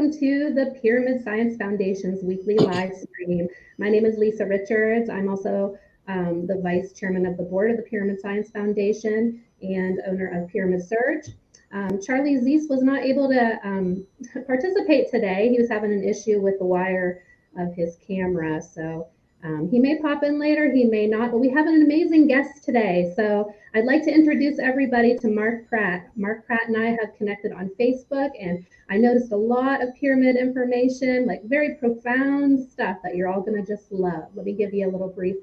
welcome to the Pyramid Science Foundation's weekly live stream. My name is Lisa Richards. I'm also the vice chairman of the board of the Pyramid Science Foundation and owner of Pyramid Search. Charlie Zeese was not able to participate today. He was having an issue with the wire of his camera, so he may pop in later, he may not, but we have an amazing guest today. So I'd like to introduce everybody to Mark Pratt. Mark Pratt and I have connected on Facebook, and I noticed a lot of pyramid information, like very profound stuff that you're all gonna just love. Let me give you a little brief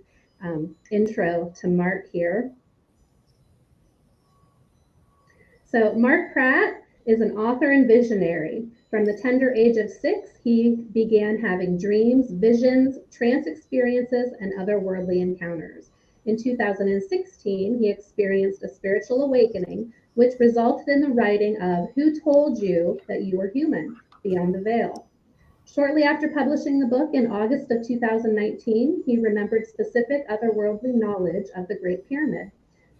intro to Mark here. So Mark Pratt is an author and visionary. From the tender age of 6, he began having dreams, visions, trance experiences, and otherworldly encounters. In 2016, he experienced a spiritual awakening, which resulted in the writing of Who Told You That You Were Human? Beyond the Veil. Shortly after publishing the book in August of 2019, he remembered specific otherworldly knowledge of the Great Pyramid,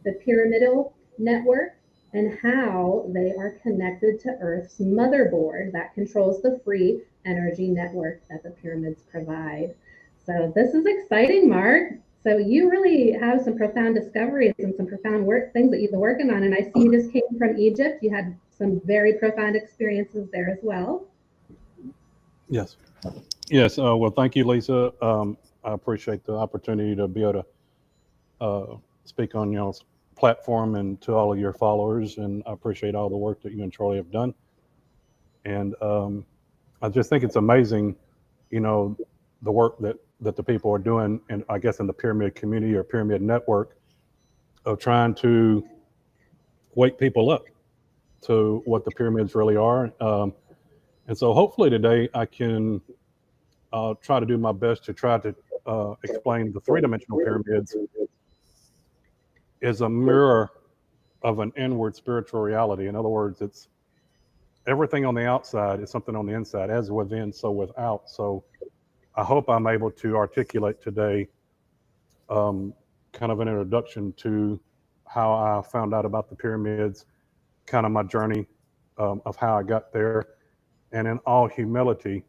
the pyramidal network, and how they are connected to Earth's motherboard that controls the free energy network that the pyramids provide. So this is exciting, Mark. So you really have some profound discoveries and some profound things that you've been working on. And I see you just came from Egypt. You had some very profound experiences there as well. Yes. Yes. Well, thank you, Lisa. I appreciate the opportunity to be able to speak on y'all's platform and to all of your followers, and I appreciate all the work that you and Charlie have done. And I just think it's amazing, you know, the work that the people are doing, and I guess in the pyramid community or pyramid network, of trying to wake people up to what the pyramids really are. And so hopefully today I can try to do my best to try to explain the three-dimensional pyramids is a mirror of an inward spiritual reality. In other words, it's everything on the outside is something on the inside, as within, so without. So I hope I'm able to articulate today kind of an introduction to how I found out about the pyramids, kind of my journey of how I got there. And in all humility,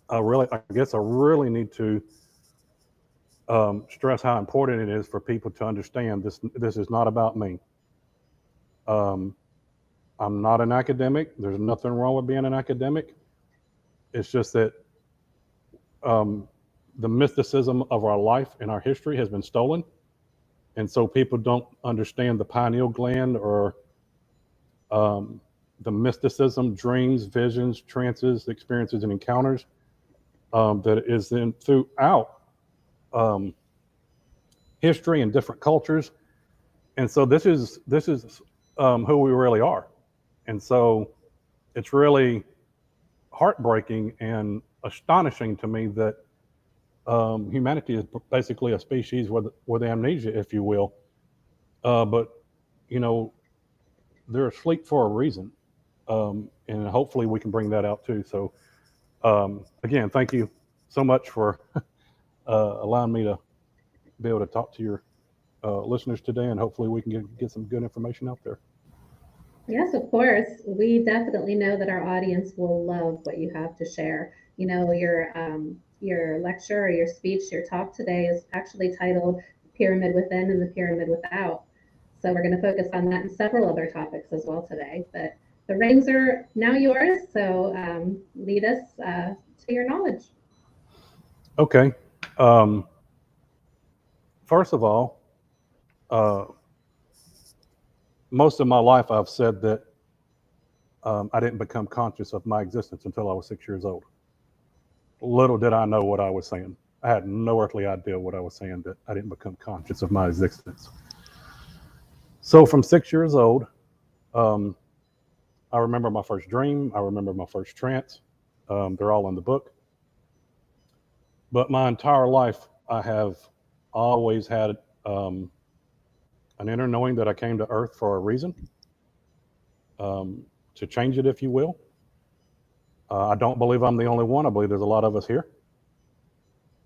I really need to stress how important it is for people to understand this is not about me. I'm not an academic. There's nothing wrong with being an academic. It's just that the mysticism of our life and our history has been stolen. And so people don't understand the pineal gland or the mysticism, dreams, visions, trances, experiences, and encounters that is in throughout history and different cultures. And so this is who we really are. And so it's really heartbreaking and astonishing to me that humanity is basically a species with amnesia, if you will. But, you know, they're asleep for a reason. And hopefully we can bring that out too. So again, thank you so much for allowing me to be able to talk to your listeners today, and hopefully we can get some good information out there. Yes, of course. We definitely know that our audience will love what you have to share. You know, your lecture or your speech, your talk today is actually titled Pyramid Within and the Pyramid Without. So we're going to focus on that and several other topics as well today. But the reins are now yours, so lead us to your knowledge. Okay. First of all, most of my life I've said that I didn't become conscious of my existence until I was 6 years old. Little did I know what I was saying. I had no earthly idea what I was saying, that I didn't become conscious of my existence. So from 6 years old, I remember my first dream. I remember my first trance. They're all in the book. But my entire life, I have always had an inner knowing that I came to Earth for a reason, to change it, if you will. I don't believe I'm the only one. I believe there's a lot of us here.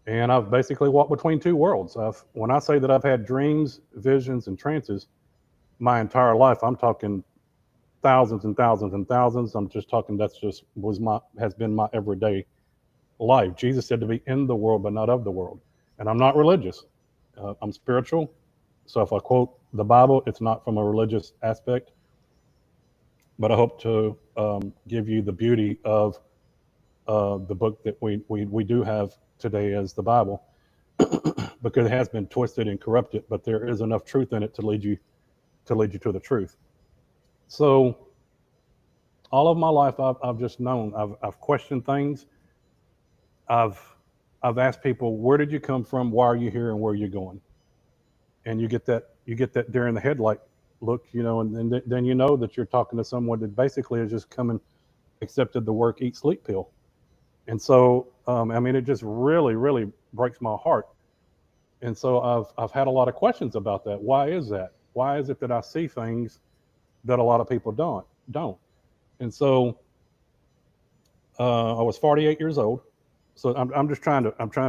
And I've basically walked between two worlds. When I say that I've had dreams, visions, and trances my entire life, I'm talking thousands and thousands and thousands. I'm just talking, has been my everyday life. Jesus said to be in the world, but not of the world. And I'm not religious. I'm spiritual. So if I quote the Bible, it's not from a religious aspect, but I hope to give you the beauty of the book that we do have today as the Bible, because it has been twisted and corrupted, but there is enough truth in it to lead you to the truth. So all of my life, I've just known. I've questioned things. I've asked people, where did you come from? Why are you here? And where are you going? And you get that deer in the headlight look, and then you know that you're talking to someone that basically has just come and accepted the work, eat, sleep pill. And so, it just really, really breaks my heart. And so I've had a lot of questions about that. Why is that? Why is it that I see things that a lot of people don't? And so I was 48 years old. So I'm trying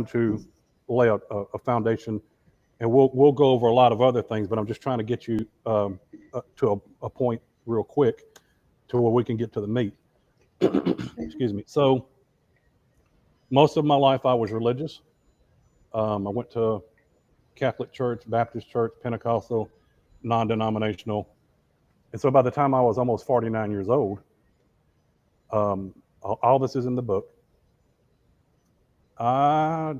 to lay out a foundation, and we'll go over a lot of other things, but I'm just trying to get you to a point real quick to where we can get to the meat. Excuse me. So most of my life I was religious. I went to Catholic church, Baptist church, Pentecostal, non-denominational. And so by the time I was almost 49 years old, all this is in the book. I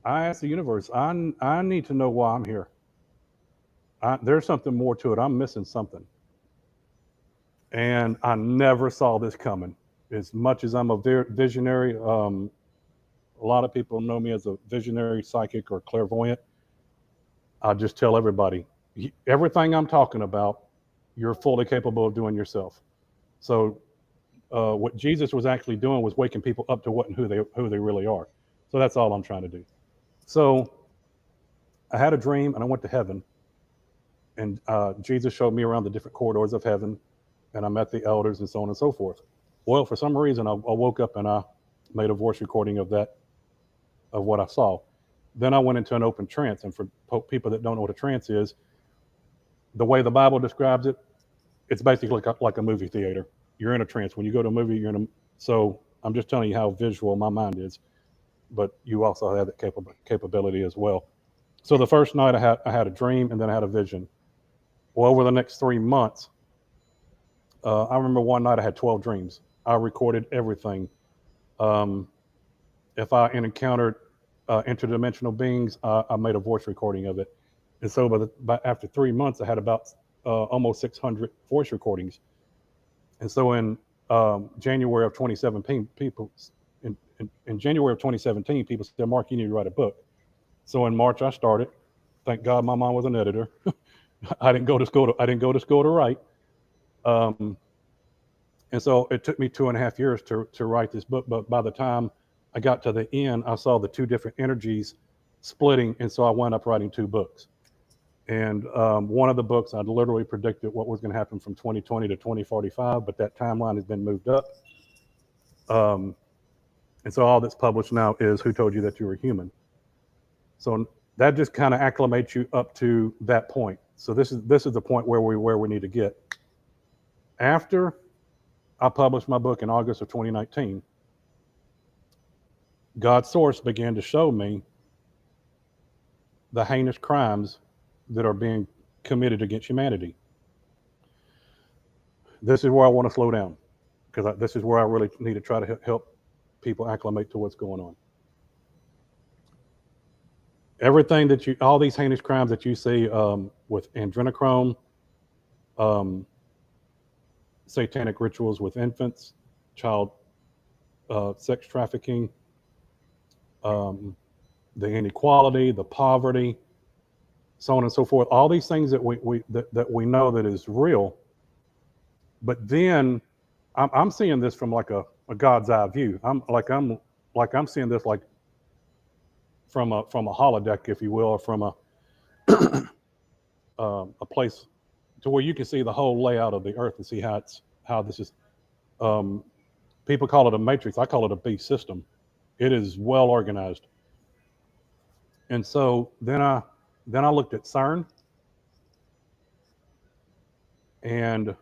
asked the universe, I need to know why I'm here. There's something more to it. I'm missing something. And I never saw this coming. As much as I'm a visionary, a lot of people know me as a visionary, psychic, or clairvoyant. I just tell everybody, everything I'm talking about, you're fully capable of doing yourself. So what Jesus was actually doing was waking people up to what and who they really are. So that's all I'm trying to do. So I had a dream and I went to heaven, and Jesus showed me around the different corridors of heaven, and I met the elders and so on and so forth. Well, for some reason, I woke up and I made a voice recording of what I saw. Then I went into an open trance. And for people that don't know what a trance is, the way the Bible describes it, it's basically like a movie theater. You're in a trance. When you go to a movie, so I'm just telling you how visual my mind is, but you also have that capability as well. So the first night I had a dream, and then I had a vision. Well, over the next 3 months, I remember one night I had 12 dreams. I recorded everything. If I encountered interdimensional beings, I made a voice recording of it. And so after 3 months, I had about almost 600 voice recordings. And so in January of 2017, in January of 2017, people said, Mark, you need to write a book. So in March, I started. Thank God my mom was an editor. I didn't go to school to write. And so it took me 2.5 years to write this book. But by the time I got to the end, I saw the two different energies splitting. And so I wound up writing 2 books. And one of the books, I literally predicted what was going to happen from 2020 to 2045, but that timeline has been moved up. And so all that's published now is Who Told You That You Were Human? So that just kind of acclimates you up to that point. So this is the point where we need to get. After I published my book in August of 2019, God's source began to show me the heinous crimes that are being committed against humanity. This is where I want to slow down, because this is where I really need to try to help people acclimate to what's going on. Everything all these heinous crimes that you see with adrenochrome, satanic rituals with infants, child sex trafficking, the inequality, the poverty, so on and so forth. All these things that we know that is real, but then I'm seeing this from like a God's eye view. I'm seeing this like from a holodeck, if you will, or from a place to where you can see the whole layout of the earth and see how this is. People call it a matrix. I call it a beast system. It is well organized. And so then I looked at CERN, and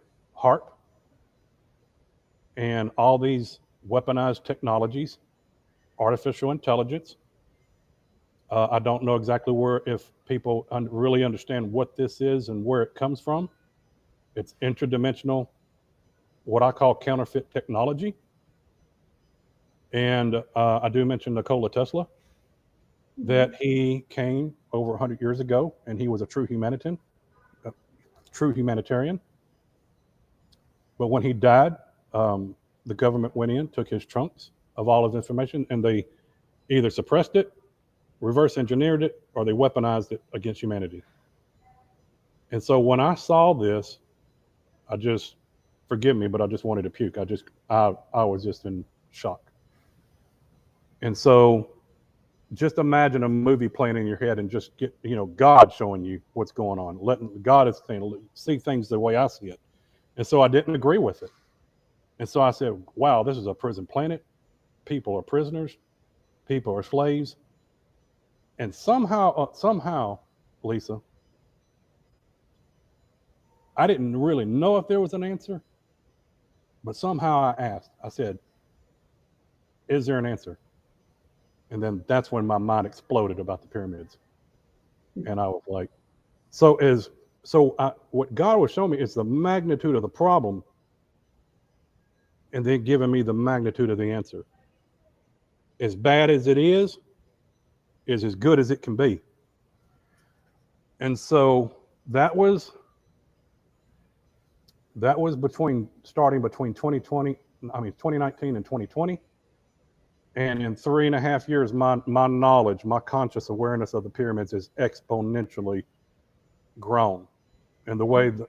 HARP and all these weaponized technologies, artificial intelligence. I don't know exactly where, if people really understand what this is and where it comes from. It's interdimensional, what I call counterfeit technology. And I do mention Nikola Tesla, that he came over 100 years ago, and he was a true humanitarian. But when he died, the government went in, took his trunks of all his information, and they either suppressed it, reverse engineered it, or they weaponized it against humanity. And so when I saw this, I just, forgive me, but I just wanted to puke. I was just in shock. And so just imagine a movie playing in your head and just get, God showing you what's going on, letting God is saying, see things the way I see it. And so I didn't agree with it. And so I said, wow, this is a prison planet. People are prisoners. People are slaves. And somehow, Lisa, I didn't really know if there was an answer, but somehow I asked. I said, is there an answer? And then that's when my mind exploded about the pyramids. And I was like, what God was showing me is the magnitude of the problem, and then giving me the magnitude of the answer. As bad as it is as good as it can be. And so that was starting between 2019 and 2020. And in 3.5 years, my knowledge, my conscious awareness of the pyramids is exponentially grown. And the way that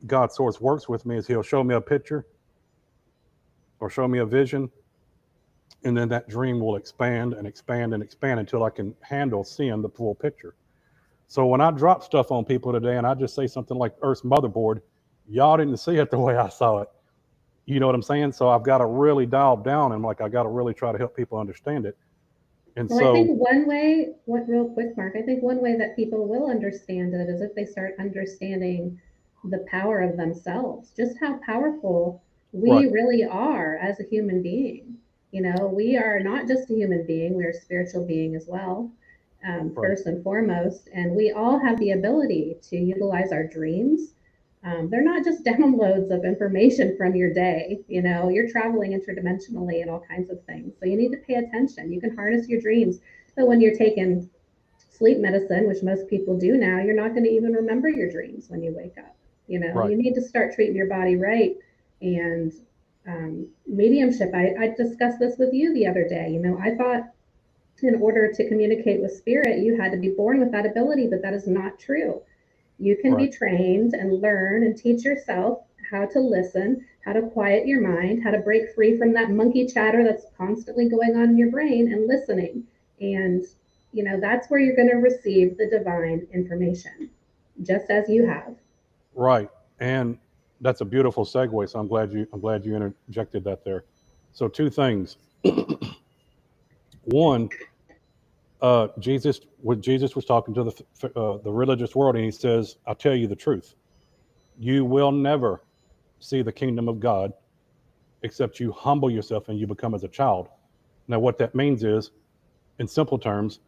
God source works with me is he'll show me a picture or show me a vision, and then that dream will expand and expand and expand until I can handle seeing the full picture. So when I drop stuff on people today and I just say something like Earth's motherboard, y'all didn't see it the way I saw it. You know what I'm saying? So I've got to really dial down, and I got to really try to help people understand it. And well, I think real quick, Mark, I think one way that people will understand it is if they start understanding the power of themselves, just how powerful we really are as a human being. We are not just a human being, we're a spiritual being as well, first and foremost. And we all have the ability to utilize our dreams. They're not just downloads of information from your day. You're traveling interdimensionally and all kinds of things. So you need to pay attention. You can harness your dreams. But when you're taking sleep medicine, which most people do now, you're not going to even remember your dreams when you wake up. You need to start treating your body right. And mediumship, I discussed this with you the other day. I thought in order to communicate with spirit, you had to be born with that ability, but that is not true. You can be trained and learn and teach yourself how to listen, how to quiet your mind, how to break free from that monkey chatter that's constantly going on in your brain and listening. And, that's where you're going to receive the divine information, just as you have. Right. And that's a beautiful segue. So I'm glad you interjected that there. So two things. One, Jesus was talking to the religious world, and he says, I'll tell you the truth. You will never see the kingdom of God except you humble yourself and you become as a child. Now, what that means is, in simple terms,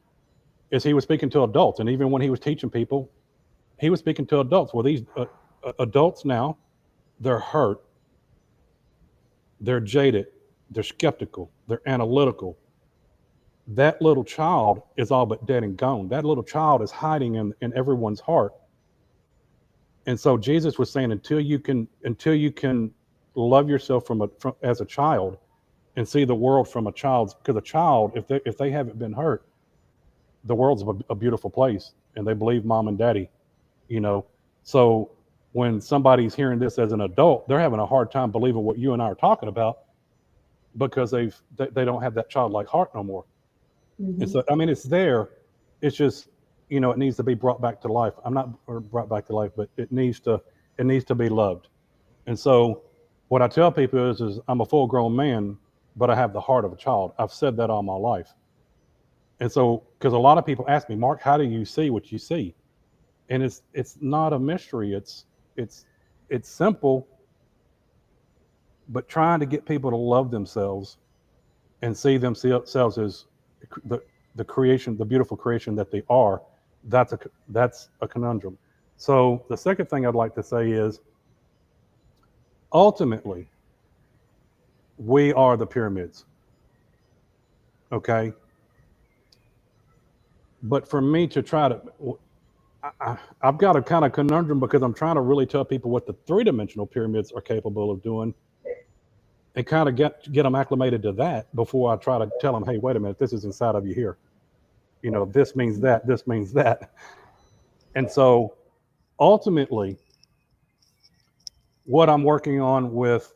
is he was speaking to adults. And even when he was teaching people, he was speaking to adults. Well, these adults now, they're hurt, they're jaded, they're skeptical, they're analytical. That little child is all but dead and gone. That little child is hiding in everyone's heart. And so Jesus was saying, until you can love yourself from as a child and see the world from a child's, because a child, if they haven't been hurt, the world's a beautiful place, and they believe mom and daddy, So when somebody's hearing this as an adult, they're having a hard time believing what you and I are talking about, because they don't have that childlike heart no more. Mm-hmm. And so, it's there. It's just, it needs to be brought back to life. I'm not brought back to life, but it needs to be loved. And so what I tell people is I'm a full grown man, but I have the heart of a child. I've said that all my life. And so, because a lot of people ask me, Mark, how do you see what you see? And it's not a mystery. It's simple, but trying to get people to love themselves and see themselves as the creation, the beautiful creation that they are, that's a conundrum. So the second thing I'd like to say is, ultimately, we are the pyramids. Okay. But for me to try to, I've got a kind of conundrum because I'm trying to really tell people what the three-dimensional pyramids are capable of doing, and kind of get them acclimated to that before I try to tell them, hey, wait a minute, this is inside of you here. You know, this means that, this means that. And so ultimately, what I'm working on with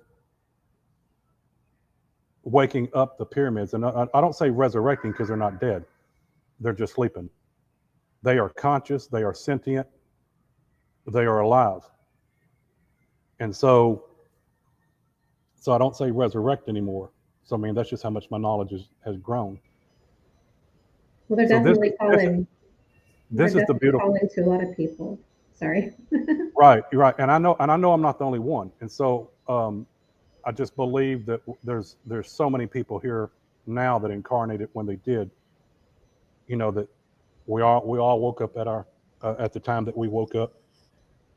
waking up the pyramids, and I don't say resurrecting because they're not dead, they're just sleeping. They are conscious, they are sentient, they are alive. And so I don't say resurrect anymore. So I mean, that's just how much my knowledge has grown. Well, they're definitely calling. This is the beautiful, calling to a lot of people. Sorry. right, you're right, and I know I'm not the only one. And so I just believe that there's so many people here now that incarnated when they did. You know, that we all woke up at the time that we woke up,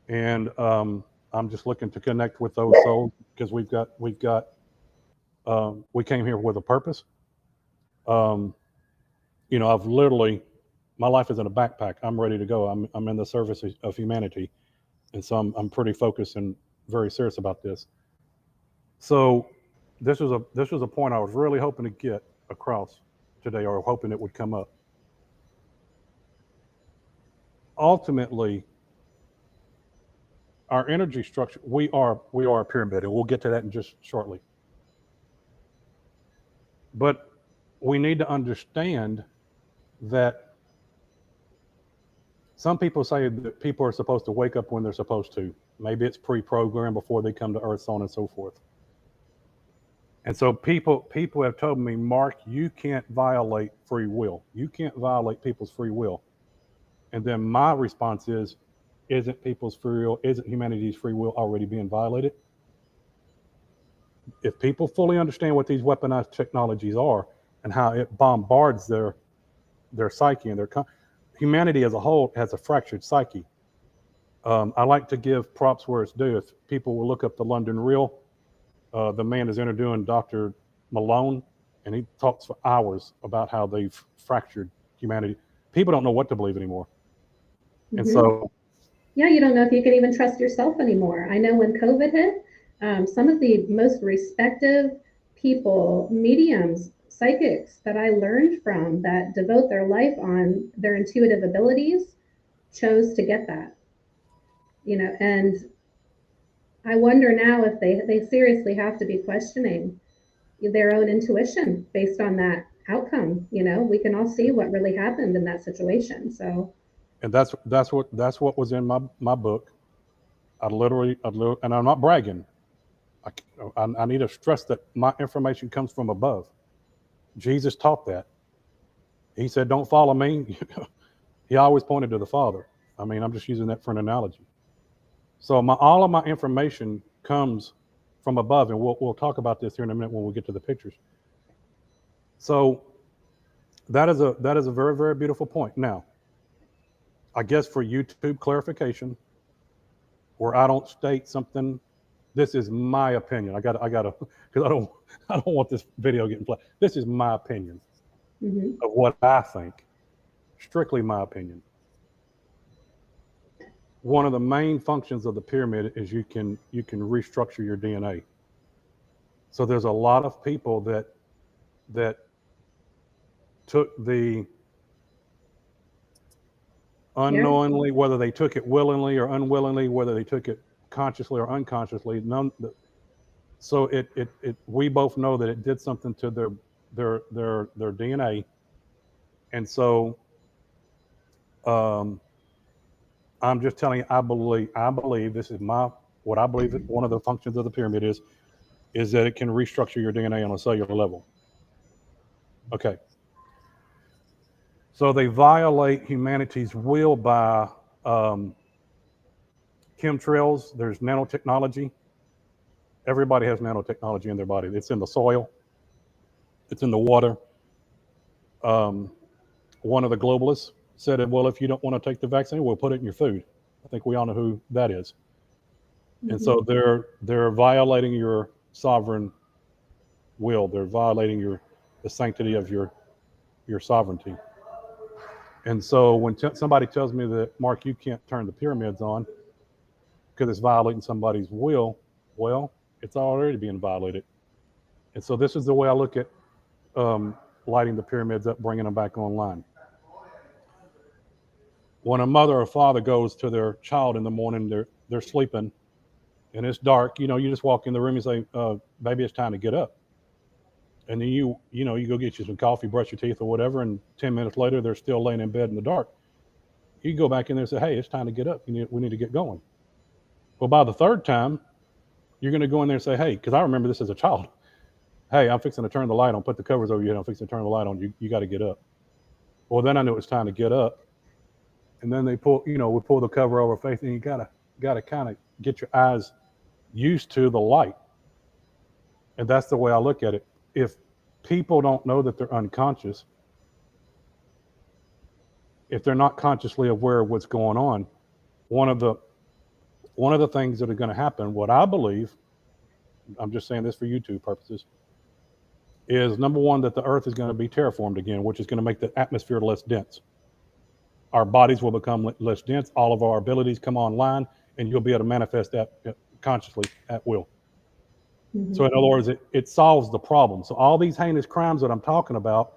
and I'm just looking to connect with those souls because we came here with a purpose. You know, I've literally, my life is in a backpack. I'm ready to go. I'm in the service of humanity, and so I'm pretty focused and very serious about this. So this was a point I was really hoping to get across today, or hoping it would come up. Ultimately, our energy structure, we are a pyramid, and we'll get to that in just shortly. But we need to understand that some people say that people are supposed to wake up when they're supposed to. Maybe it's pre-programmed before they come to Earth, so on and so forth. And so people have told me, Mark, you can't violate free will. You can't violate people's free will. And then my response is, isn't people's free will, isn't humanity's free will already being violated? If people fully understand what these weaponized technologies are and how it bombards their psyche and humanity as a whole has a fractured psyche. I like to give props where it's due. If people will look up the London Real, the man is interviewing Dr. Malone, and he talks for hours about how they've fractured humanity. People don't know what to believe anymore. Mm-hmm. And so, yeah, you don't know if you can even trust yourself anymore. I know when COVID hit, some of the most respected people, mediums, psychics that I learned from that devote their life on their intuitive abilities chose to get that. You know, and I wonder now if they seriously have to be questioning their own intuition based on that outcome. You know, we can all see what really happened in that situation. So, and that's what was in my book. I literally, and I'm not bragging. I need to stress that my information comes from above. Jesus taught that. He said, "Don't follow me." He always pointed to the Father. I mean, I'm just using that for an analogy. So all of my information comes from above, and we'll talk about this here in a minute when we get to the pictures. So that is a very, very beautiful point. Now, I guess for YouTube clarification, where I don't state something, this is my opinion. I gotta, because I don't want this video getting played. This is my opinion of what I think. Strictly my opinion. One of the main functions of the pyramid is you can restructure your DNA. So there's a lot of people that took the unknowingly, whether they took it willingly or unwillingly, whether they took it consciously or unconsciously. So we both know that it did something to their DNA, and so I'm just telling you, I believe this is what I believe one of the functions of the pyramid is that it can restructure your DNA on a cellular level. Okay. So they violate humanity's will by chemtrails. There's nanotechnology, Everybody has nanotechnology in their body. It's in the soil. It's in the water. One of the globalists said, well, if you don't want to take the vaccine, we'll put it in your food. I think we all know who that is. Mm-hmm. And so they're violating your sovereign will. They're violating the sanctity of your sovereignty. And so when somebody tells me that, Mark, you can't turn the pyramids on because it's violating somebody's will, well, it's already being violated. And so this is the way I look at lighting the pyramids up, bringing them back online. When a mother or father goes to their child in the morning, they're sleeping, and it's dark. You just walk in the room and say, "Baby, it's time to get up." And then you go get you some coffee, brush your teeth or whatever, and 10 minutes later they're still laying in bed in the dark. You go back in there and say, "Hey, it's time to get up. We need to get going." Well, by the third time, you're going to go in there and say, "Hey," because I remember this as a child. "Hey, I'm fixing to turn the light on. Put the covers over your head. I'm fixing to turn the light on. You got to get up." Well, then I knew it was time to get up. And then we pull the cover over face, and you gotta kind of get your eyes used to the light. And that's the way I look at it. If people don't know that they're unconscious, if they're not consciously aware of what's going on, one of the things that are going to happen, what I believe, I'm just saying this for YouTube purposes, is number one, that the earth is going to be terraformed again, which is going to make the atmosphere less dense. Our bodies will become less dense. All of our abilities come online, and you'll be able to manifest that consciously at will. Mm-hmm. So in other words, it solves the problem. So all these heinous crimes that I'm talking about,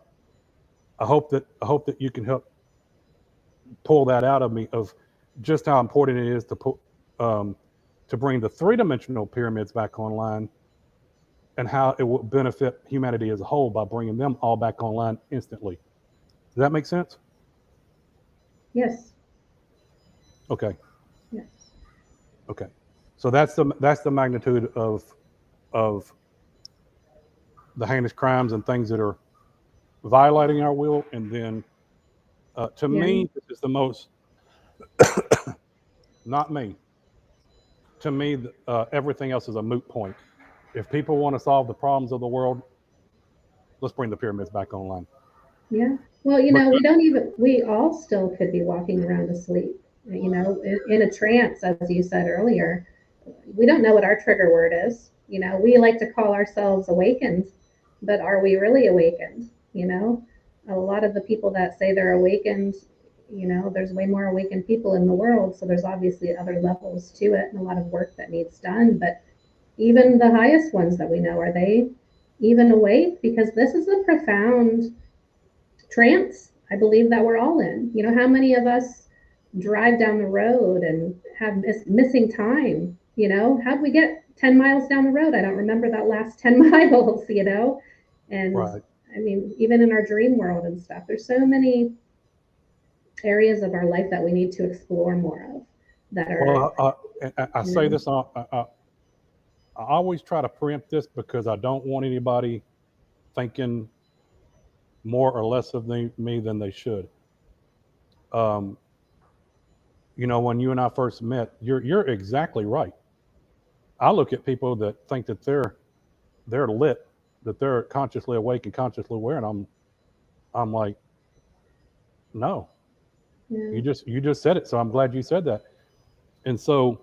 I hope that you can help pull that out of me, of just how important it is to bring the three-dimensional pyramids back online, and how it will benefit humanity as a whole by bringing them all back online instantly. Does that make sense? Yes. Okay. Yes. Okay. So that's the magnitude of the heinous crimes and things that are violating our will. And then to me, this is the most, not me. To me, everything else is a moot point. If people want to solve the problems of the world, let's bring the pyramids back online. Yeah. Well, we all still could be walking around asleep, in a trance, as you said earlier. We don't know what our trigger word is. We like to call ourselves awakened, but are we really awakened? A lot of the people that say they're awakened, there's way more awakened people in the world. So there's obviously other levels to it and a lot of work that needs done. But even the highest ones that we know, are they even awake? Because this is a profound trance, I believe, that we're all in. How many of us drive down the road and have missing time? How'd we get 10 miles down the road? I don't remember that last 10 miles, and right. I mean, even in our dream world and stuff, there's so many areas of our life that we need to explore more of that are. Well, I say this, I always try to preempt this because I don't want anybody thinking more or less of me than they should. When you and I first met, you're exactly right. I look at people that think that they're lit, that they're consciously awake and consciously aware, and I'm like, no. Yeah. You just said it, so I'm glad you said that. And so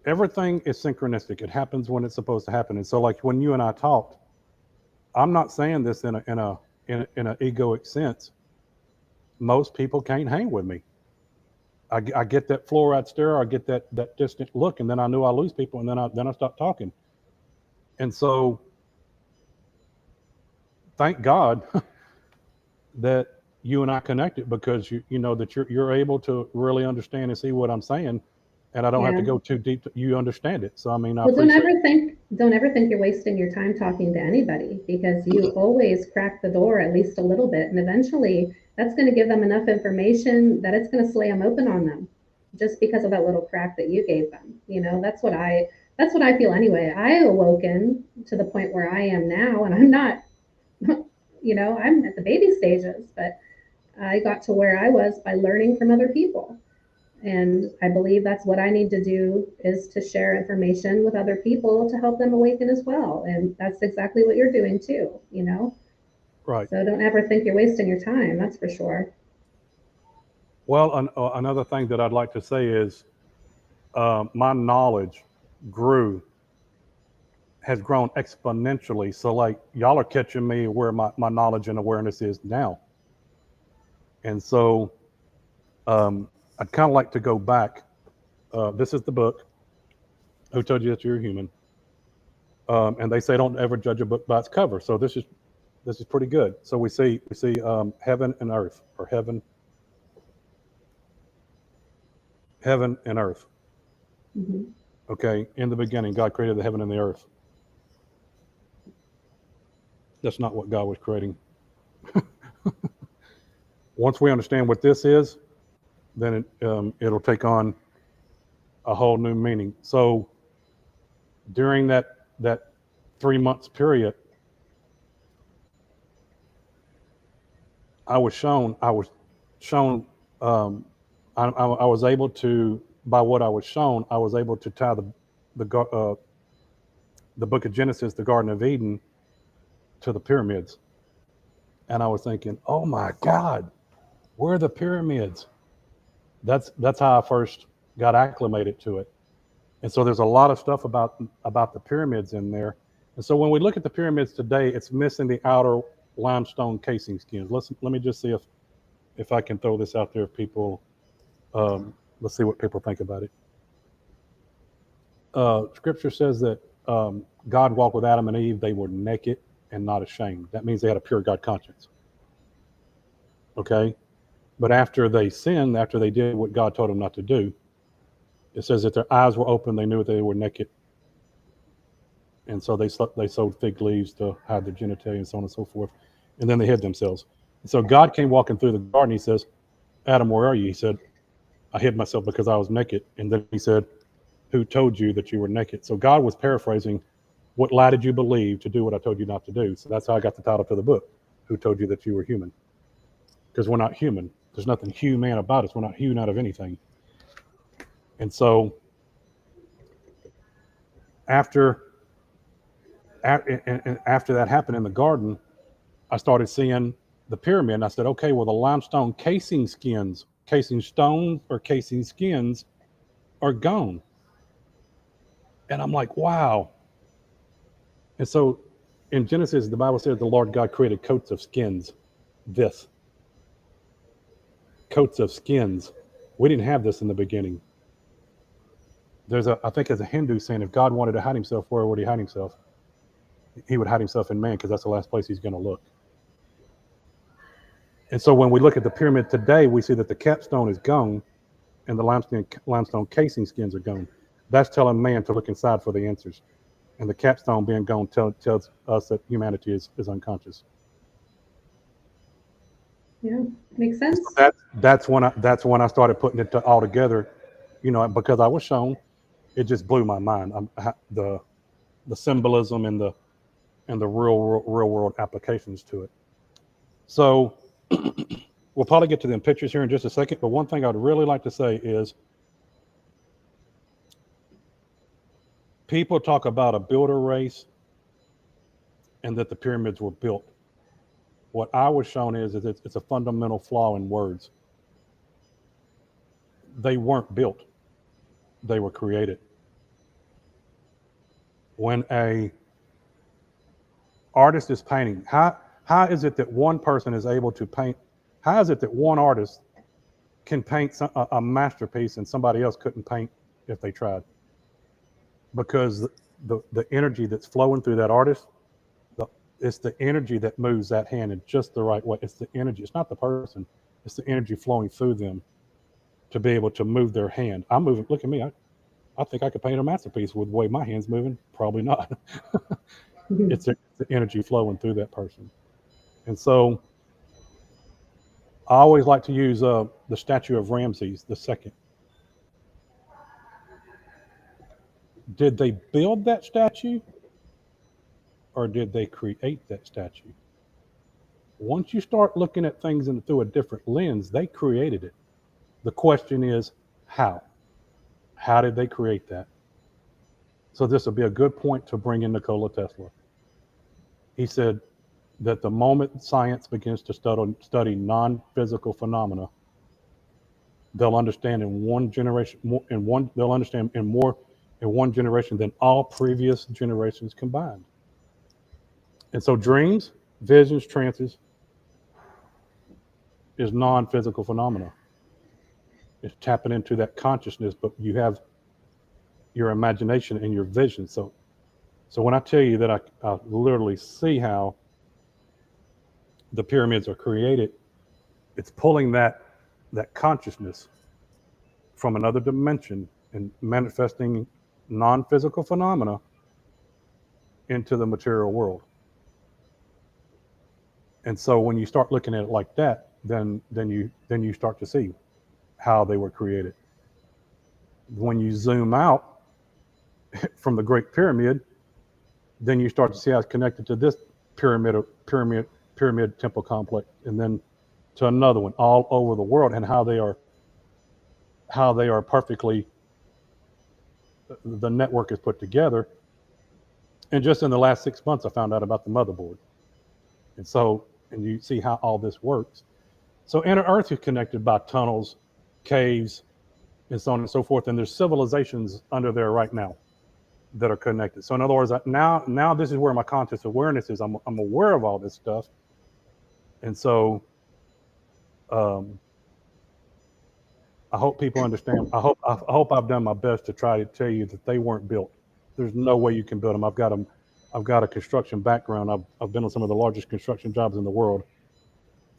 everything is synchronistic. It happens when it's supposed to happen. And so, like when you and I talked, I'm not saying this in an egoic sense. Most people can't hang with me. I get that fluoride stare, I get that distant look, and then I knew I lose people, and then I stop talking. And so, thank God that you and I connected, because you know that you're able to really understand and see what I'm saying, and I don't have to go too deep. You understand it, so I mean, don't ever think you're wasting your time talking to anybody, because you always crack the door at least a little bit, and eventually that's going to give them enough information that it's going to slay them open on them, just because of that little crack that you gave them. That's what I feel anyway. I awoken to the point where I am now, and I'm not, I'm at the baby stages, but I got to where I was by learning from other people. And I believe that's what I need to do, is to share information with other people to help them awaken as well. And that's exactly what you're doing too, you know? Right. So don't ever think you're wasting your time, that's for sure. Well, another thing that I'd like to say is my knowledge has grown exponentially. So like y'all are catching me where my knowledge and awareness is now. And so I'd kind of like to go back. This is the book, Who Told You That You're Human? And they say don't ever judge a book by its cover. So this is pretty good. So we see heaven and earth, or heaven and earth. Mm-hmm. Okay, in the beginning, God created the heaven and the earth. That's not what God was creating. Once we understand what this is, then it'll take on a whole new meaning. So during that 3 months period, I was shown. I was able to, by what I was shown, I was able to tie the book of Genesis, the Garden of Eden, to the pyramids. And I was thinking, oh my God, where are the pyramids? That's how I first got acclimated to it. And so there's a lot of stuff about the pyramids in there. And so when we look at the pyramids today, it's missing the outer limestone casing skins. Let me just see if I can throw this out there. If people, let's see what people think about it. Scripture says that God walked with Adam and Eve. They were naked and not ashamed. That means they had a pure God conscience. Okay? But after they sinned, after they did what God told them not to do, it says that their eyes were open. They knew that they were naked. And so they sewed fig leaves to hide their genitalia and so on and so forth. And then they hid themselves. And so God came walking through the garden. He says, Adam, where are you? He said, I hid myself because I was naked. And then he said, who told you that you were naked? So God was paraphrasing, what lie did you believe to do what I told you not to do? So that's how I got the title to the book, Who Told You That You Were Human? Because we're not human. There's nothing human about us. We're not hewn out of anything. And so after that happened in the garden, I started seeing the pyramid. And I said, okay, well, the limestone casing skins are gone. And I'm like, wow. And so in Genesis, the Bible says the Lord God created coats of skins. Coats of skins. We didn't have this in the beginning. I think there's a Hindu saying, if God wanted to hide himself, where would he hide himself? He would hide himself in man, because that's the last place he's going to look. And so when we look at the pyramid today, we see that the capstone is gone and the limestone casing skins are gone. That's telling man to look inside for the answers. And the capstone being gone tells us that humanity is unconscious. Yeah, makes sense. So that's when I started putting it all together, because I was shown. It just blew my mind. The symbolism and the real world applications to it. So we'll probably get to them pictures here in just a second. But one thing I'd really like to say is, people talk about a builder race and that the pyramids were built. What I was shown is it's a fundamental flaw in words. They weren't built. They were created. When a artist is painting, how is it that one person is able to paint? How is it that one artist can paint a masterpiece and somebody else couldn't paint if they tried? Because the energy that's flowing through that artist, it's the energy that moves that hand in just the right way. It's the energy. It's not the person. It's the energy flowing through them to be able to move their hand. I'm moving. Look at me. I think I could paint a masterpiece with the way my hand's moving. Probably not. It's the energy flowing through that person. And so I always like to use the statue of Ramses II. Did they build that statue, or did they create that statue? Once you start looking at things through a different lens, they created it. The question is, How? How did they create that? So this will be a good point to bring in Nikola Tesla. He said that the moment science begins to study non-physical phenomena, they'll understand in one generation, they'll understand in one generation than all previous generations combined. And so dreams, visions, trances is non-physical phenomena. It's tapping into that consciousness, but you have your imagination and your vision. So when I tell you that I literally see how the pyramids are created, it's pulling that consciousness from another dimension and manifesting non-physical phenomena into the material world. And so when you start looking at it like that, then you start to see how they were created. When you zoom out from the Great Pyramid, then you start to see how it's connected to this pyramid temple complex, and then to another one all over the world, and how they are perfectly, the network is put together. And just in the last 6 months, I found out about the motherboard. And you see how all this works. So inner Earth is connected by tunnels, caves, and so on and so forth. And there's civilizations under there right now that are connected. So in other words, now this is where my conscious awareness is. I'm aware of all this stuff. And so I hope people understand. I hope I've done my best to try to tell you that they weren't built. There's no way you can build them. I've got a construction background. I've been on some of the largest construction jobs in the world,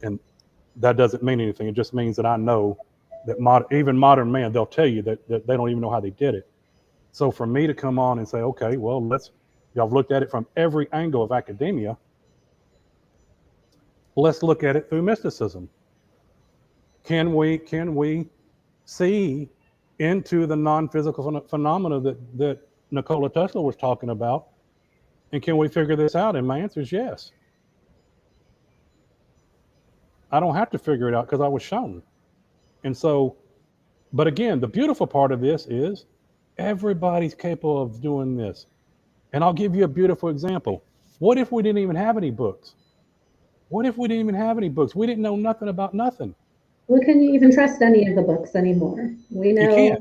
and that doesn't mean anything. It just means that I know that even modern man, they'll tell you that they don't even know how they did it. So for me to come on and say, okay, well, y'all have looked at it from every angle of academia. Let's look at it through mysticism. Can we see into the non-physical phenomena that Nikola Tesla was talking about? And can we figure this out? And my answer is yes. I don't have to figure it out because I was shown. And so, but again, the beautiful part of this is everybody's capable of doing this. And I'll give you a beautiful example. What if we didn't even have any books? What if we didn't even have any books? We didn't know nothing about nothing. Well, can you even trust any of the books anymore? We know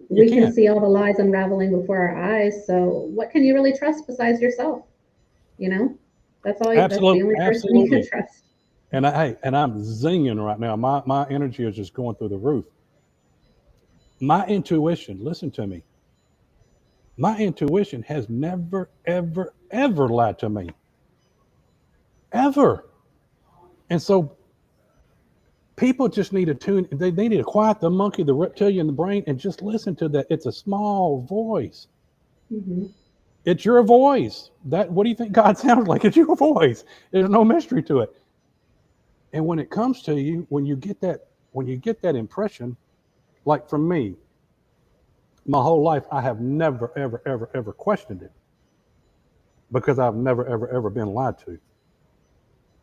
we can see all the lies unraveling before our eyes. So what can you really trust besides yourself? You know, that's all. That's the only person you can trust. And I'm zinging right now. My energy is just going through the roof. My intuition, listen to me. My intuition has never, ever, ever lied to me. Ever. And so people just need to they need to quiet the monkey, the reptilian brain, and just listen to that. It's a small voice. Mm-hmm. It's your voice. What do you think God sounds like? It's your voice. There's no mystery to it. And when it comes to you, when you get that impression, like for me, my whole life, I have never, ever, ever, ever questioned it because I've never, ever, ever been lied to.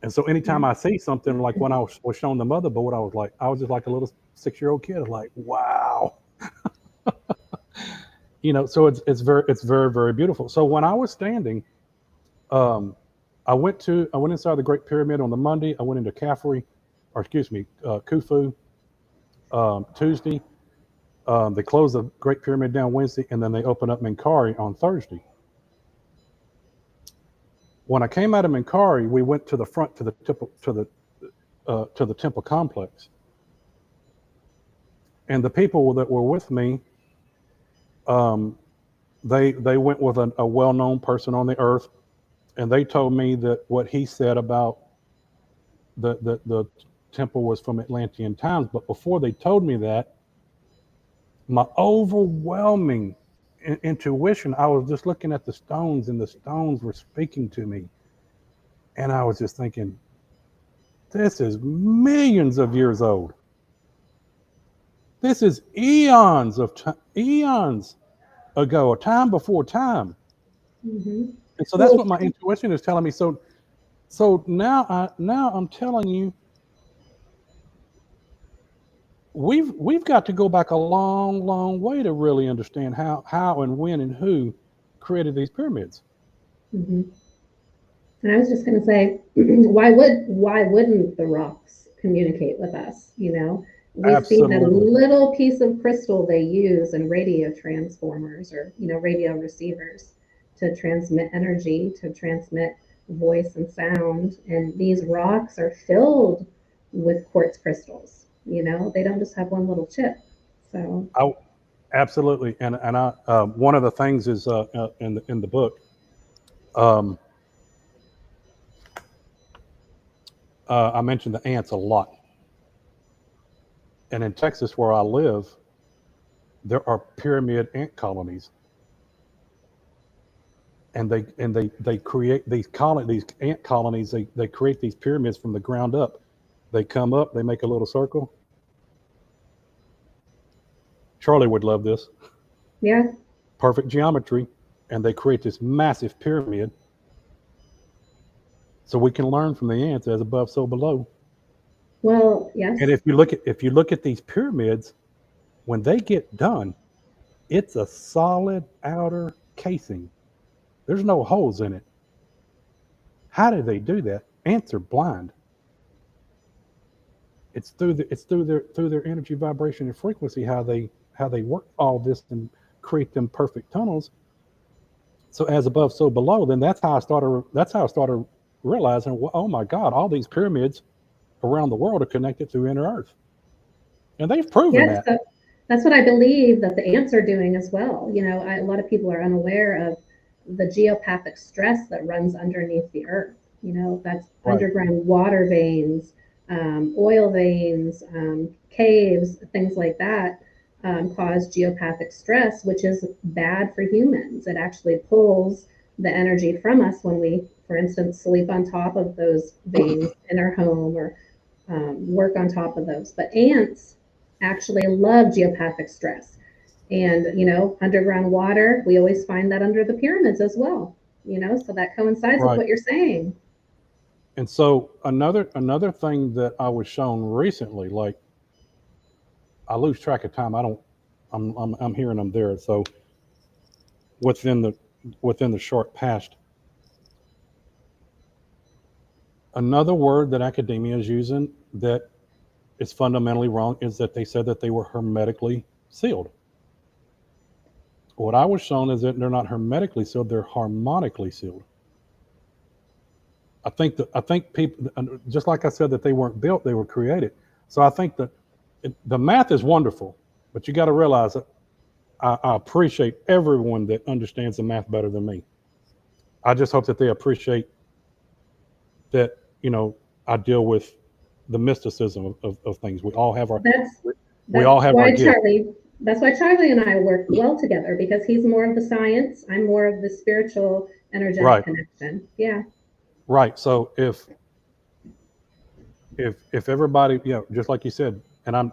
And so anytime I see something like when I was shown the motherboard, I was just like a little 6-year-old kid, like, wow. So it's very, very beautiful. So when I was standing, I went inside the Great Pyramid on the Monday. I went into Khufu Tuesday. They closed the Great Pyramid down Wednesday, and then they opened up Menkaure on Thursday. When I came out of Menkaure, we went to the front to the temple complex, and the people that were with me, they went with a well-known person on the earth, and they told me that what he said about the temple was from Atlantean times. But before they told me that, my overwhelming intuition, I was just looking at the stones, and the stones were speaking to me. And I was just thinking, this is millions of years old. This is eons ago, a time before time. Mm-hmm. And so that's what my intuition is telling me. So now I'm telling you, we've got to go back a long way to really understand how and when and who created these pyramids. Mm-hmm. And I was just going to say, why wouldn't the rocks communicate with us? We see the Absolutely. little piece of crystal they use in radio transformers or radio receivers to transmit energy, to transmit voice and sound. And these rocks are filled with quartz crystals. They don't just have one little chip. So Absolutely. And I one of the things is in the book. Um, I mentioned the ants a lot, and in Texas where I live, there are pyramid ant colonies, and they create these ant colonies. They create these pyramids from the ground up. They come up, they make a little circle. Charlie would love this. yeah. Perfect geometry, and they create this massive pyramid. So we can learn from the ants, as above, so below. Well, yes. And if you look at these pyramids, when they get done, it's a solid outer casing. There's no holes in it. How do they do that? Ants are blind. It's through their energy, vibration, and frequency how they work all this and create them perfect tunnels. So as above, so below. Then that's how I started realizing, well, oh my God, all these pyramids around the world are connected through inner Earth, and they've proven Yes, that. that's what I believe that the ants are doing as well. A lot of people are unaware of the geopathic stress that runs underneath the earth. That's Right. underground water veins, oil veins, caves, things like that cause geopathic stress, which is bad for humans. It actually pulls the energy from us when we, for instance, sleep on top of those veins in our home or work on top of those. But ants actually love geopathic stress. And, underground water, we always find that under the pyramids as well, so that coincides with Right. what you're saying. And so another thing that I was shown recently, like I lose track of time. I'm hearing them there. So within the short past, another word that academia is using that is fundamentally wrong is that they said that they were hermetically sealed. What I was shown is that they're not hermetically sealed; they're harmonically sealed. I think people, just like I said, that they weren't built; they were created. So I think that the math is wonderful, but you got to realize that I appreciate everyone that understands the math better than me. I just hope that they appreciate that, I deal with the mysticism of things. We all have our That's we all that's have our why gift. Charlie and I work well together because he's more of the science, I'm more of the spiritual, energetic Right, connection. Yeah. right. So if everybody, just like you said, and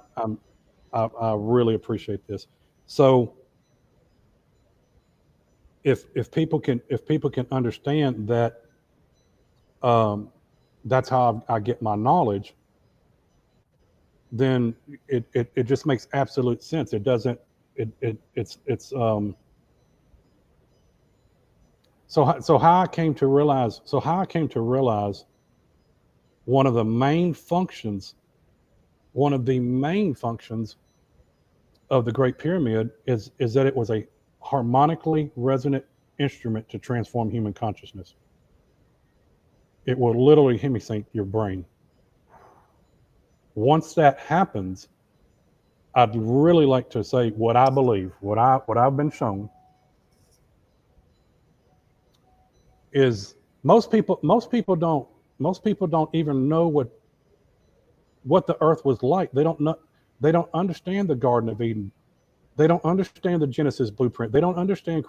I really appreciate this. So if people can understand that, um, that's how I get my knowledge, then it just makes absolute sense. It doesn't it's so how I came to realize one of the main functions one of the main functions of the Great Pyramid is that it was a harmonically resonant instrument to transform human consciousness. It will literally hemisync your brain. Once that happens, I'd really like to say what I believe, what I've been shown is most people don't even know what the earth was like. They don't understand the Garden of Eden. They don't understand the Genesis blueprint. They don't understand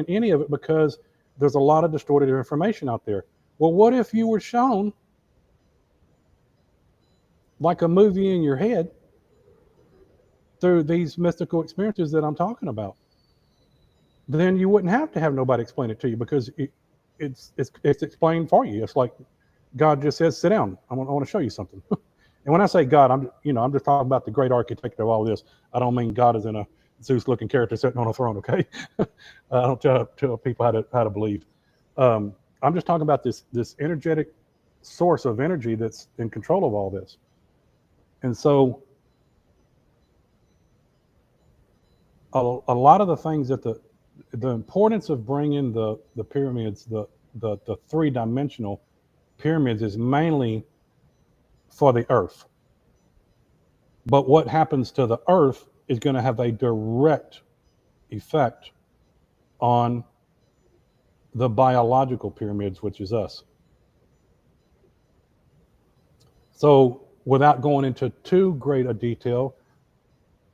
any of it because there's a lot of distorted information out there. Well, what if you were shown like a movie in your head through these mystical experiences that I'm talking about? Then you wouldn't have to have nobody explain it to you because it's explained for you. It's like God just says, "Sit down. I want to show you something," And when I say God, I'm just talking about the great architect of all this. I don't mean God as in a Zeus-looking character sitting on a throne. Okay, I don't tell people how to believe. I'm just talking about this energetic source of energy that's in control of all this. And so a lot of the things that the importance of bringing the pyramids, the three-dimensional pyramids, is mainly for the earth. But what happens to the earth is going to have a direct effect on the biological pyramids, which is us. So without going into too great a detail,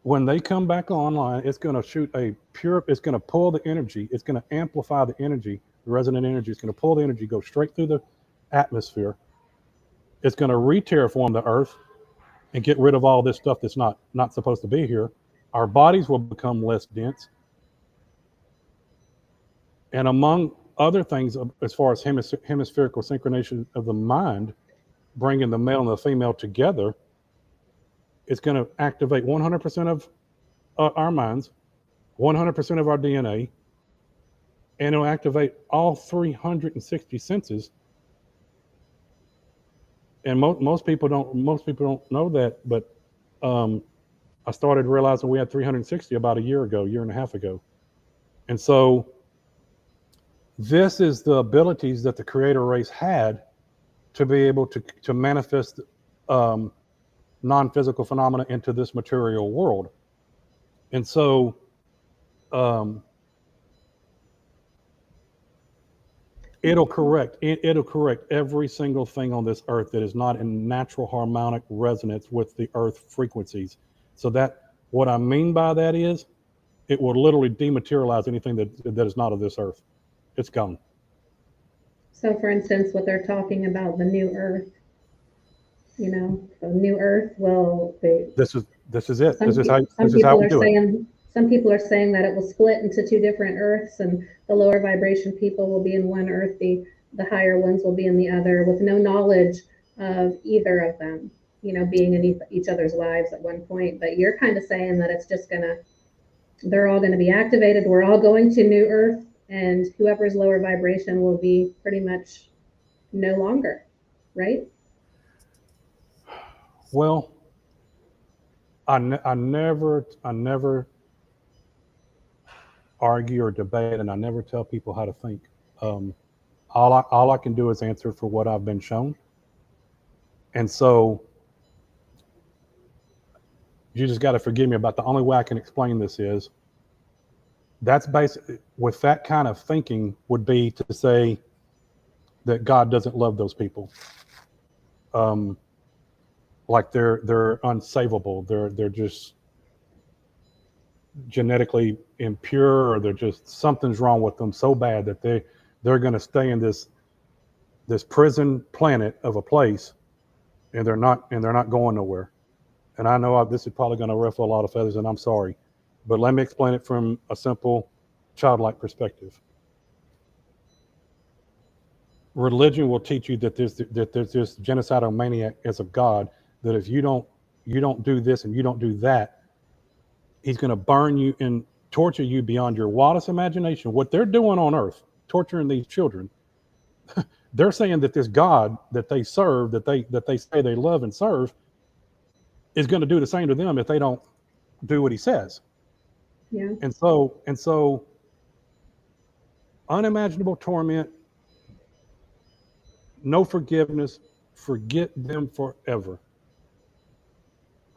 when they come back online, it's going to shoot it's going to pull the energy, it's going to amplify the energy, the resonant energy. It's going to pull the energy, go straight through the atmosphere. It's going to re-terraform the earth and get rid of all this stuff that's not supposed to be here. Our bodies will become less dense. And among other things, as far as hemispherical synchronization of the mind, bringing the male and the female together, it's going to activate 100% of our minds, 100% of our DNA, and it'll activate all 360 senses. And most people don't know that, but I started realizing we had 360 about a year and a half ago. And so this is the abilities that the creator race had to be able to manifest non-physical phenomena into this material world. And so it'll correct every single thing on this earth that is not in natural harmonic resonance with the earth frequencies. So that, what I mean by that is, it will literally dematerialize anything that is not of this earth. It's gone. So for instance, what they're talking about, the new earth, the new earth will be. This is it. This is how we do it. Some people are saying that it will split into two different earths, and the lower vibration people will be in one earth, the higher ones will be in the other, with no knowledge of either of them, being in each other's lives at one point. But you're kind of saying that it's just they're all going to be activated. We're all going to new earth, and whoever's lower vibration will be pretty much no longer, right? Well, I never argue or debate, and I never tell people how to think. All I can do is answer for what I've been shown. And so you just got to forgive me about the only way I can explain this is, that's basically, with that kind of thinking, would be to say that God doesn't love those people. Like they're unsavable. They're just genetically impure, or they're just, something's wrong with them so bad that they're going to stay in this prison planet of a place, and they're not going nowhere. And I know this is probably going to ruffle a lot of feathers, and I'm sorry, but let me explain it from a simple childlike perspective. Religion will teach you that there's this genocidal maniac as a God, that if you don't do this and you don't do that, he's going to burn you and torture you beyond your wildest imagination. What they're doing on earth, torturing these children, they're saying that this God that they serve, that they say they love and serve, is going to do the same to them if they don't do what he says. Yeah. And so unimaginable torment, no forgiveness, forget them forever.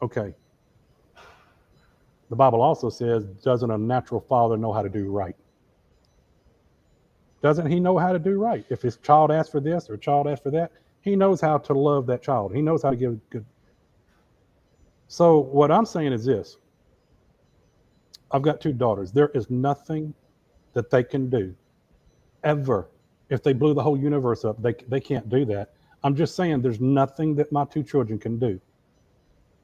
Okay. The Bible also says, doesn't a natural father know how to do right? Doesn't he know how to do right? If his child asks for this or a child asks for that, he knows how to love that child. He knows how to give good. So what I'm saying is this. I've got 2 daughters. There is nothing that they can do ever. If they blew the whole universe up, they can't do that. I'm just saying there's nothing that my 2 children can do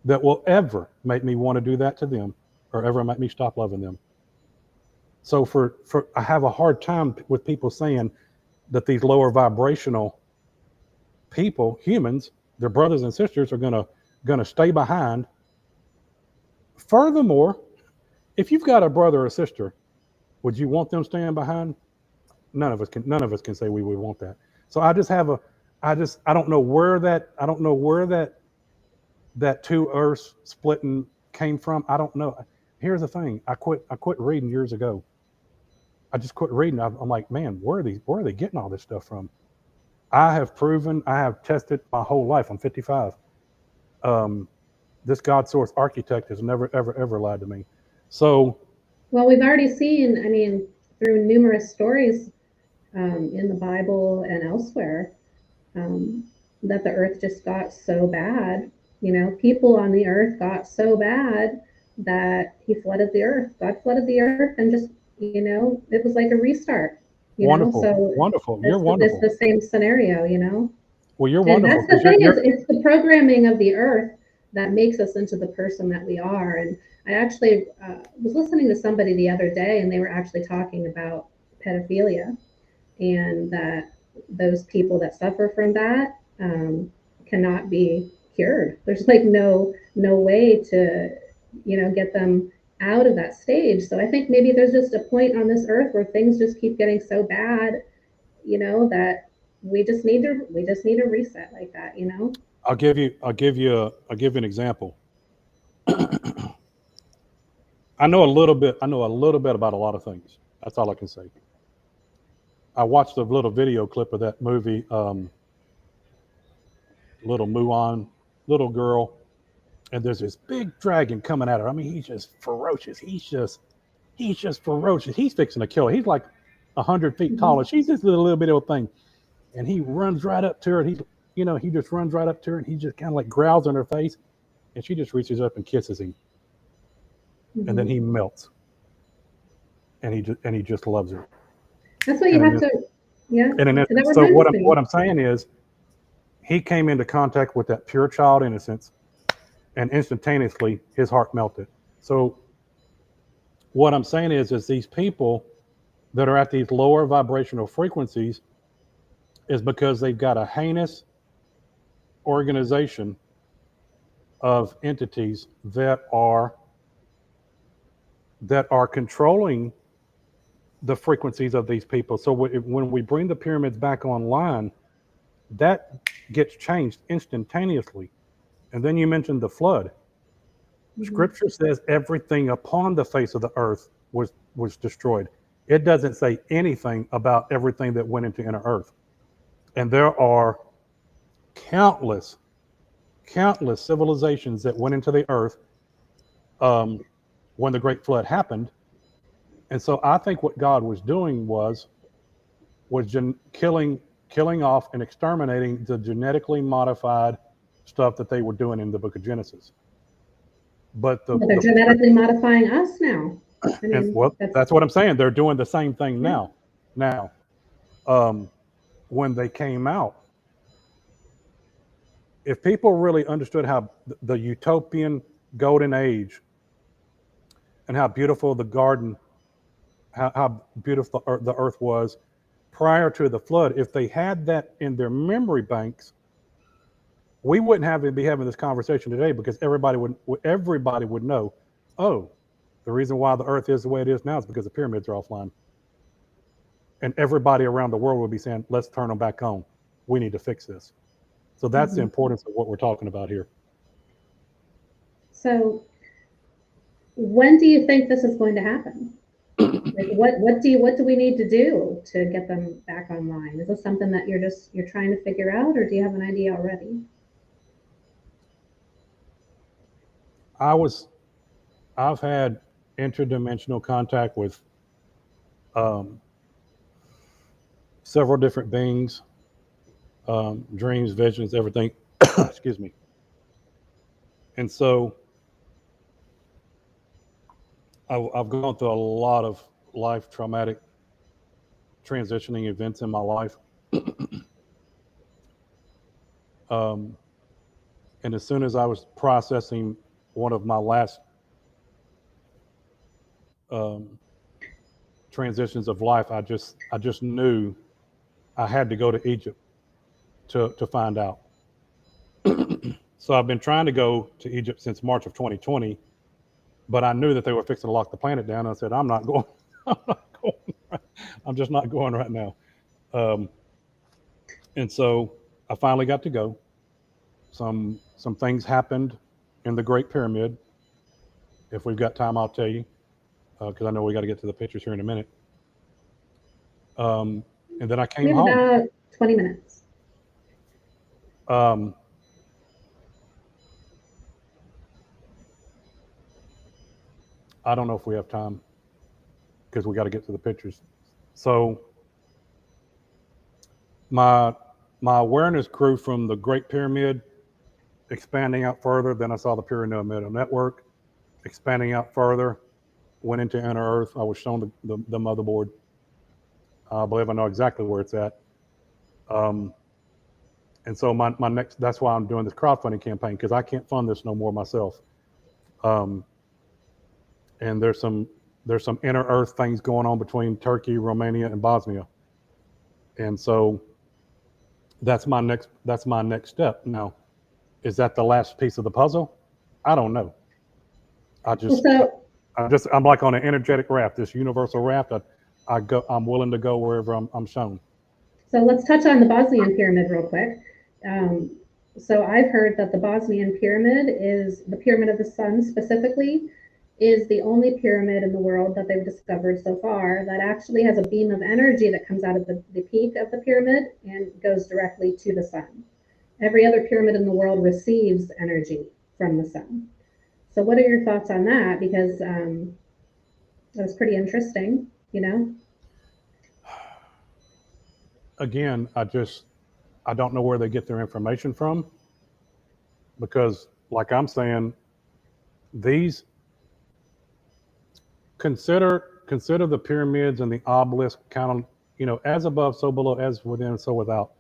that will ever make me want to do that to them, or ever make me stop loving them. So I have a hard time with people saying that these lower vibrational people, humans, their brothers and sisters, are going to going to stay behind. Furthermore, if you've got a brother or sister, would you want them staying behind? None of us can say we would want that. So I don't know where that two earths splitting came from. I don't know. Here's the thing. I quit reading years ago. I just quit reading. I'm like, man, where are they getting all this stuff from? I have tested my whole life. I'm 55. This God source architect has never, ever lied to me. So, well, we've already seen, I mean, through numerous stories in the Bible and elsewhere, that the earth just got so bad. You know, people on the earth got so bad that he flooded the earth. God flooded the earth and just, you know, it was like a restart. You wonderful, know, so wonderful. You're wonderful. It's the same scenario, you know. Well, you're And wonderful. that's the thing is, it's the programming of the earth that makes us into the person that we are. And I actually was listening to somebody the other day, and they were actually talking about pedophilia, and that those people that suffer from that cannot be cured. There's like no way to, you know, get them out of that stage. So I think maybe there's just a point on this earth where things just keep getting so bad, you know, that we just need to reset like that, you know. I'll give you an example. I know a little bit about a lot of things. That's all I can say. I watched a little video clip of that movie, Little Mulan, little girl, and there's this big dragon coming at her. I mean, he's just ferocious. He's just ferocious. He's fixing to kill her. He's like 100 feet tall, and she's just a little bit of a thing. And he runs right up to her. He just runs right up to her, and he just kind of like growls in her face, and she just reaches up and kisses him, and then he melts, and he just loves her. That's what you have to, yeah. And so what I'm saying is, he came into contact with that pure child innocence, and instantaneously his heart melted. So what I'm saying is these people that are at these lower vibrational frequencies is because they've got a heinous organization of entities that are controlling the frequencies of these people. So when we bring the pyramids back online, that gets changed instantaneously. And then you mentioned the flood. Scripture says everything upon the face of the earth was destroyed. It doesn't say anything about everything that went into inner earth. And there are countless civilizations that went into the earth when the great flood happened. And so I think what God was doing was killing off and exterminating the genetically modified stuff that they were doing in the book of Genesis. But they're genetically modifying us now. I mean, that's what I'm saying. They're doing the same thing now. Now, when they came out, if people really understood how the utopian golden age and how beautiful the garden, how beautiful the earth was prior to the flood, if they had that in their memory banks, we wouldn't be having this conversation today, because everybody would know, oh, the reason why the earth is the way it is now is because the pyramids are offline. And everybody around the world would be saying, let's turn them back on. We need to fix this. So that's the importance of what we're talking about here. So when do you think this is going to happen? Like what do we need to do to get them back online? Is this something that you're trying to figure out, or do you have an idea already? I've had interdimensional contact with several different beings, dreams, visions, everything. Excuse me. And so I've gone through a lot of life traumatic transitioning events in my life. And as soon as I was processing one of my last transitions of life, I just knew I had to go to Egypt to find out. So I've been trying to go to Egypt since March of 2020, but I knew that they were fixing to lock the planet down. And I said, I'm not going. I'm not going. I'm just not going right now. And so I finally got to go. Some things happened in the Great Pyramid. If we've got time, I'll tell you, because I know we got to get to the pictures here in a minute. And then I came We have home. about 20 minutes. I don't know if we have time because we got to get to the pictures. So my awareness grew from the Great Pyramid, expanding out further. Then I saw the pyramidal network, expanding out further, went into inner Earth. I was shown the motherboard. I believe I know exactly where it's at. And so my next, that's why I'm doing this crowdfunding campaign, because I can't fund this no more myself. And there's some inner Earth things going on between Turkey, Romania, and Bosnia. And so that's my next step. Now, is that the last piece of the puzzle? I don't know. I'm like on an energetic raft, this universal raft. I'm willing to go wherever I'm shown. So let's touch on the Bosnian pyramid real quick. So I've heard that the Bosnian pyramid is the pyramid of the sun specifically, is the only pyramid in the world that they've discovered so far that actually has a beam of energy that comes out of the peak of the pyramid and goes directly to the sun. Every other pyramid in the world receives energy from the sun. So what are your thoughts on that? Because that was pretty interesting, you know? Again, I don't know where they get their information from, because like I'm saying, these consider the pyramids and the obelisk kind of, as above, so below, as within, so without.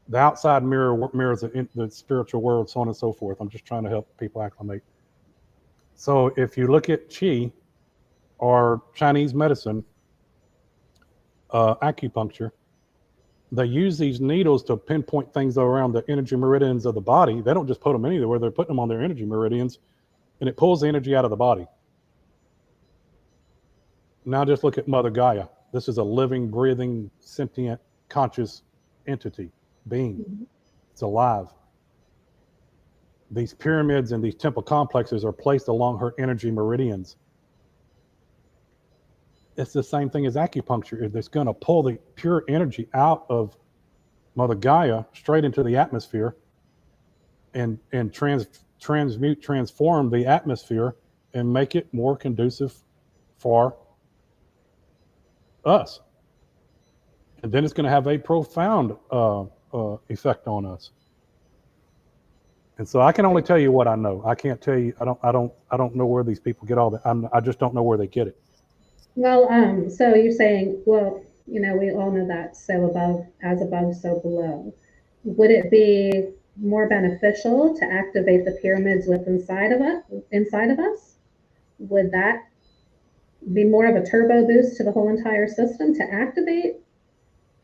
The outside mirrors the spiritual world, so on and so forth. I'm just trying to help people acclimate. So if you look at Qi or Chinese medicine, acupuncture, they use these needles to pinpoint things around the energy meridians of the body. They don't just put them anywhere. They're putting them on their energy meridians, and it pulls the energy out of the body. Now just look at Mother Gaia. This is a living, breathing, sentient, conscious entity, being. Mm-hmm. It's alive. These pyramids and these temple complexes are placed along her energy meridians. It's the same thing as acupuncture. It's going to pull the pure energy out of Mother Gaia straight into the atmosphere and transform the atmosphere and make it more conducive for us. And then it's going to have a profound effect on us. And so I can only tell you what I know. I can't tell you. I don't know where these people get all that. I just don't know where they get it. Well, so you're saying, well, we all know that as above, so below. Would it be more beneficial to activate the pyramids inside of us? Would that be more of a turbo boost to the whole entire system to activate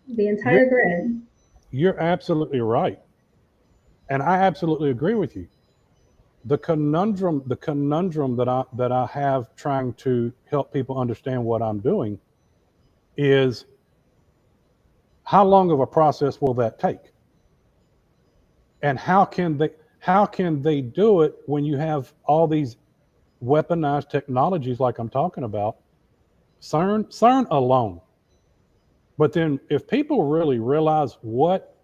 the entire grid? You're absolutely right. And I absolutely agree with you. The conundrum that I have trying to help people understand what I'm doing is, how long of a process will that take? And how can they do it when you have all these weaponized technologies like I'm talking about? CERN alone. But then if people really realize what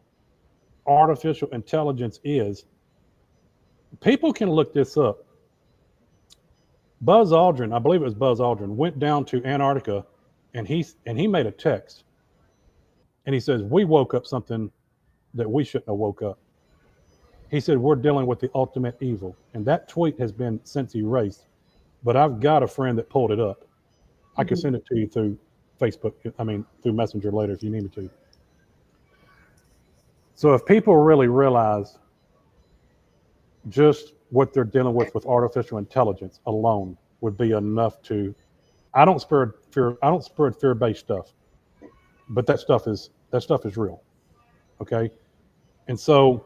artificial intelligence is, people can look this up. Buzz Aldrin, I believe it was Buzz Aldrin, went down to Antarctica and he made a text. And he says, we woke up something that we shouldn't have woke up. He said, we're dealing with the ultimate evil. And that tweet has been since erased. But I've got a friend that pulled it up. I can send it to you through Facebook, through Messenger later if you need me to. So if people really realize just what they're dealing with artificial intelligence alone would be enough to, I don't spread fear-based stuff, but that stuff is real. Okay. And so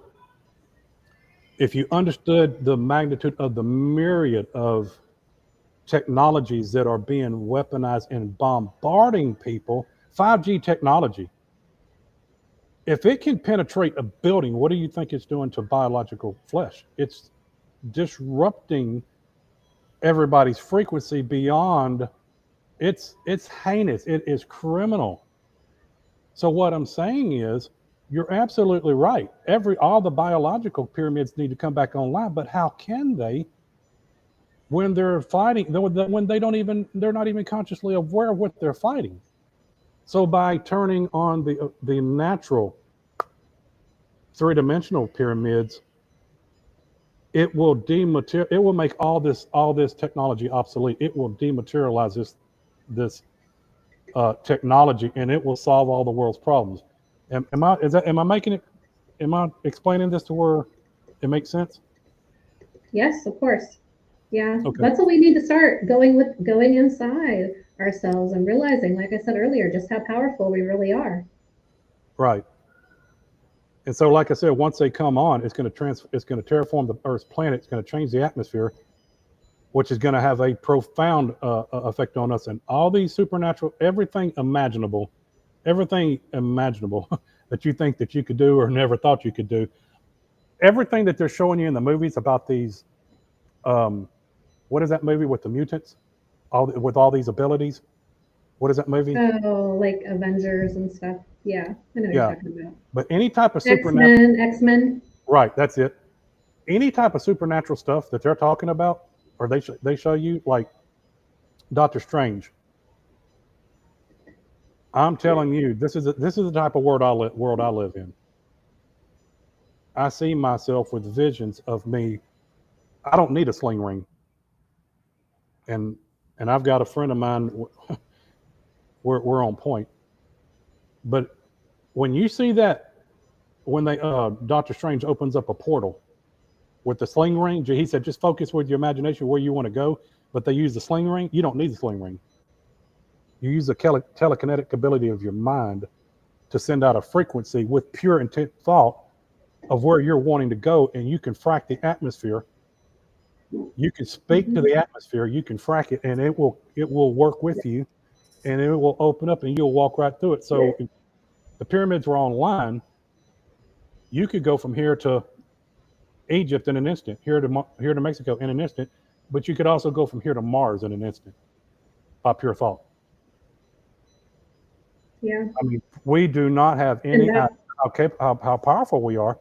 if you understood the magnitude of the myriad of technologies that are being weaponized and bombarding people, 5G technology, if it can penetrate a building, what do you think it's doing to biological flesh? It's disrupting everybody's frequency beyond. It's heinous. It is criminal. So what I'm saying is, you're absolutely right. All the biological pyramids need to come back online, but how can they when they're fighting, when they're not even consciously aware of what they're fighting? So by turning on the natural three-dimensional pyramids, it will make all this technology obsolete. It will dematerialize this technology, and it will solve all the world's problems. Am I explaining this to where it makes sense? Yes, of course. Yeah, Okay. that's what we need to start going inside ourselves and realizing, like I said earlier, just how powerful we really are. Right. And so, like I said, once they come on, it's going to terraform the Earth's planet. It's going to change the atmosphere, which is going to have a profound effect on us. And all these supernatural, everything imaginable that you think that you could do or never thought you could do, everything that they're showing you in the movies about these, what is that movie with the mutants, with all these abilities? What is that movie? Oh, like Avengers and stuff. Yeah, I know what you're talking about. But any type of supernatural, X-Men. right? That's it. Any type of supernatural stuff that they're talking about, or they show you, like Doctor Strange. I'm telling you, this is the type of world I live in. I see myself with visions of me. I don't need a sling ring, and I've got a friend of mine. We're on point. But when you see that, when Doctor Strange opens up a portal with the sling ring, he said, just focus with your imagination where you want to go. But they use the sling ring. You don't need the sling ring. You use the telekinetic ability of your mind to send out a frequency with pure intent thought of where you're wanting to go, and you can frack the atmosphere. You can speak to the atmosphere. You can frack it, and it will work with you, and it will open up, and you'll walk right through it. So if the pyramids were online, you could go from here to Egypt in an instant, here to Mexico in an instant, but you could also go from here to Mars in an instant by pure thought. Yeah. I mean, we do not have any idea how powerful we are.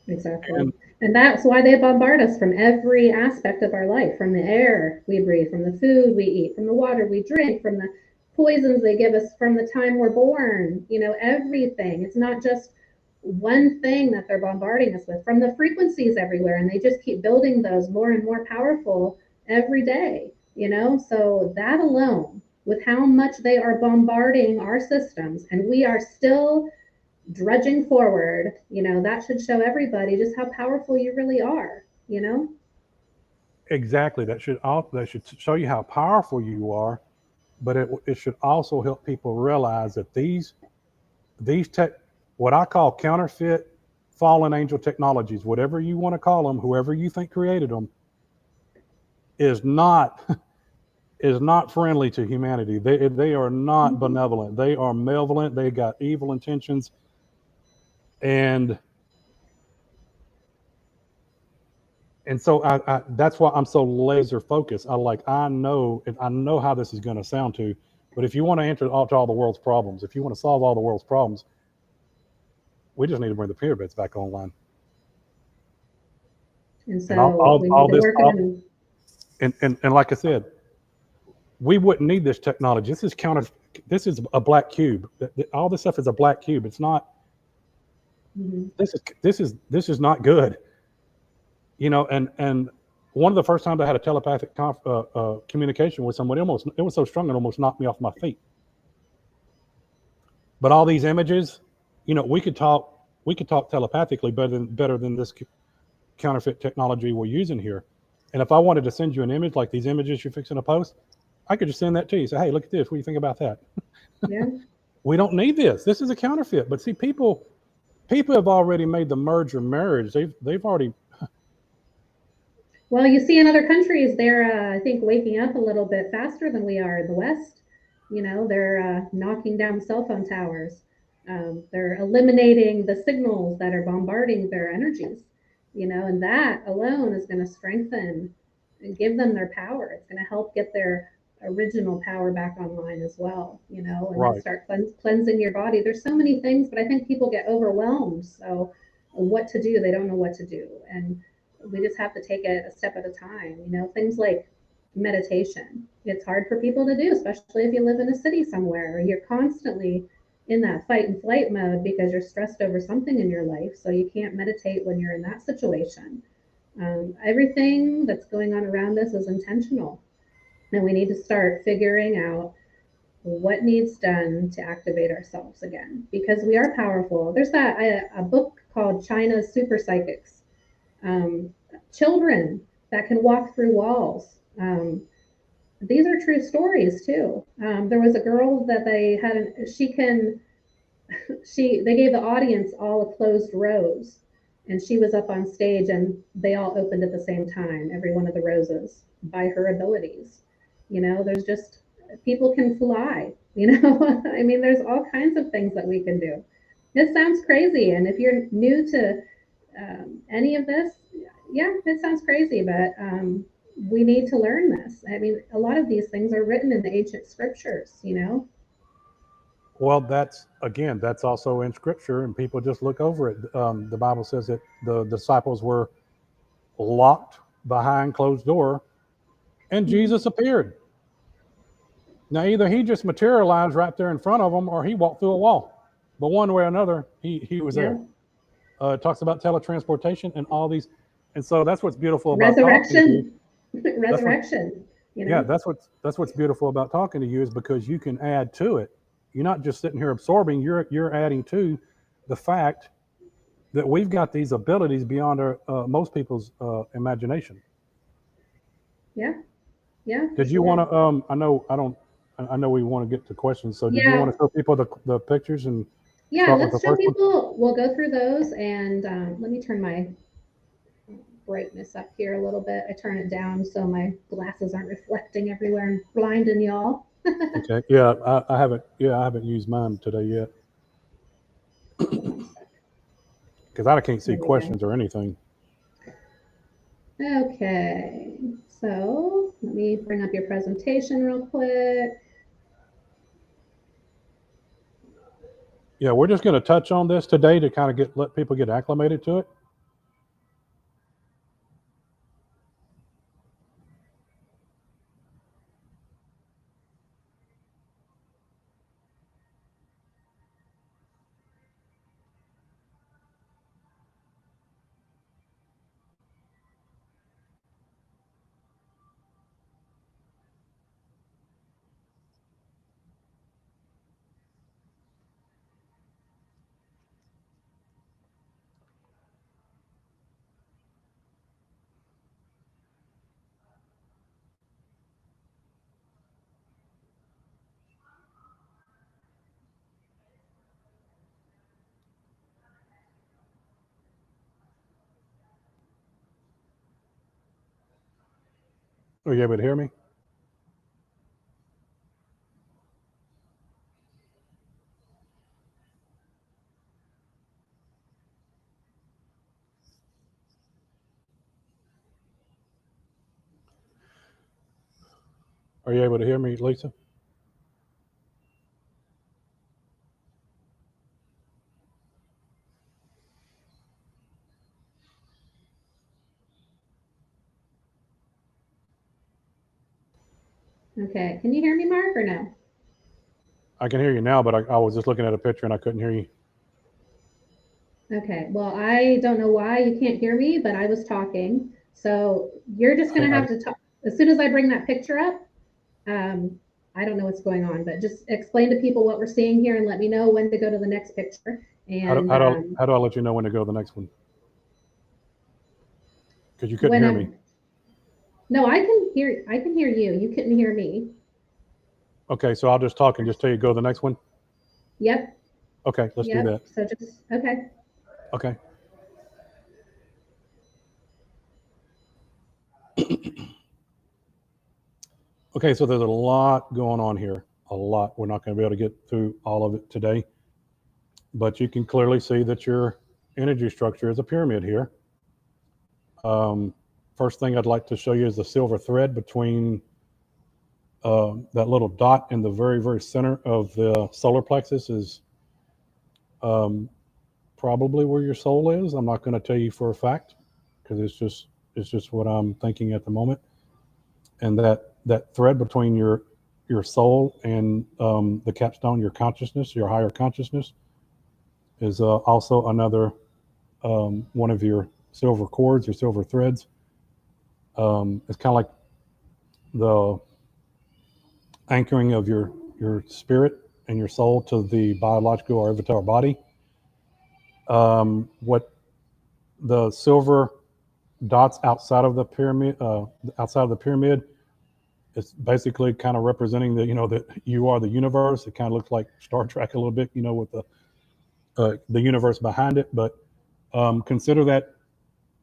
Exactly. And that's why they bombard us from every aspect of our life, from the air we breathe, from the food we eat, from the water we drink, from the poisons they give us from the time we're born, everything. It's not just one thing that they're bombarding us with, from the frequencies everywhere, and they just keep building those more and more powerful every day, so that alone, with how much they are bombarding our systems, and we are still drudging forward, that should show everybody just how powerful you really are. Exactly. That should show you how powerful you are, but it should also help people realize that these what I call counterfeit fallen angel technologies, whatever you want to call them, whoever you think created them, is not friendly to humanity. They are not benevolent. They are malevolent. They got evil intentions, and so I that's why I'm so laser focused. I know how this is going to sound to, but if you want to answer to all the world's problems, if you want to solve all the world's problems, we just need to bring the pyramids back online. And so all this, and like I said, we wouldn't need this technology. This is a black cube. All this stuff is a black cube. It's not. This is not good. And one of the first times I had a telepathic communication with someone, it was so strong it almost knocked me off my feet. But all these images, we could talk telepathically better than this counterfeit technology we're using here. And if I wanted to send you an image like these images you're fixing to post, I could just send that to you. Say, hey, look at this. What do you think about that? Yeah. We don't need this. This is a counterfeit. But see, people have already made the merger marriage. They've already Well, you see in other countries, they're, I think, waking up a little bit faster than we are in the West. You know, they're knocking down cell phone towers. They're eliminating the signals that are bombarding their energies, you know, and that alone is going to strengthen and give them their power. It's going to help get their original power back online as well, you know, and then Right. start cleansing your body. There's so many things, but I think people get overwhelmed. So, what to do, they don't know what to do. And we just have to take it a step at a time. You know, things like meditation. It's hard for people to do, especially if you live in a city somewhere or you're constantly in that fight and flight mode because you're stressed over something in your life. So you can't meditate when you're in that situation. Everything that's going on around us is intentional. And we need to start figuring out what needs done to activate ourselves again because we are powerful. There's a book called China's Super Psychics, children that can walk through walls. These are true stories too. There was a girl that they had. They gave the audience all a closed rows, and she was up on stage, and they all opened at the same time, every one of the roses, by her abilities. You know, there's just people can fly. You know, I mean, there's all kinds of things that we can do. It sounds crazy, and if you're new to any of this, yeah, it sounds crazy, but we need to learn this. I mean, a lot of these things are written in the ancient scriptures, you know? Well, that's also in scripture, and people just look over it. The Bible says that the disciples were locked behind closed door, and Mm-hmm. Jesus appeared. Now, either he just materialized right there in front of them, or he walked through a wall. But one way or another, he was Yeah. there. It talks about teletransportation and all these, and so that's what's beautiful about talking to you. Resurrection. That's what, Resurrection, you yeah, know? that's what's beautiful about talking to you is because you can add to it. You're not just sitting here absorbing. You're adding to the fact that we've got these abilities beyond our most people's imagination. Yeah. Yeah, for Did you want sure. to? I know I don't. I know we want to get to questions. So did you want Yeah. to show people the pictures and Yeah. start with the Let's show first one? people. We'll go through those and let me turn my brightness up here a little bit. I turn it down so my glasses aren't reflecting everywhere and blinding y'all. Okay. Yeah, I haven't. Yeah, I haven't used mine today yet One sec. because I can't see There we go. questions or anything. Okay, so let me bring up your presentation real quick. Yeah, we're just going to touch on this today to kind of let people get acclimated to it. Are you able to hear me? Are you able to hear me, Lisa? Okay, can you hear me, Mark, or no? I can hear you now, but I was just looking at a picture and I couldn't hear you. Okay, well, I don't know why you can't hear me, but I was talking. So you're just I, gonna I, have to talk. As soon as I bring that picture up, um, I don't know what's going on, but just explain to people what we're seeing here and let me know when to go to the next picture. how do And how do how do I let you know when to go to the next one? Because you couldn't when hear me. I'm, no, I can hear you. You couldn't hear me. Okay, so I'll just talk and just tell you go to the next one. Yep, Okay, let's do yep. that. So just, okay. Okay. Okay, so there's a lot going on here. A lot. We're not going to be able to get through all of it today, but you can clearly see that your energy structure is a pyramid here. First thing I'd like to show you is the silver thread between that little dot in the very, very center of the solar plexus is probably where your soul is. I'm not going to tell you for a fact because it's just what I'm thinking at the moment. And that thread between your soul and the capstone, your consciousness, your higher consciousness, is also another one of your silver cords or silver threads. It's kind of like the anchoring of your spirit and your soul to the biological or avatar body. What the silver dots outside of the pyramid, it's basically kind of representing that you are the universe. It kind of looks like Star Trek a little bit, with the universe behind it. But consider that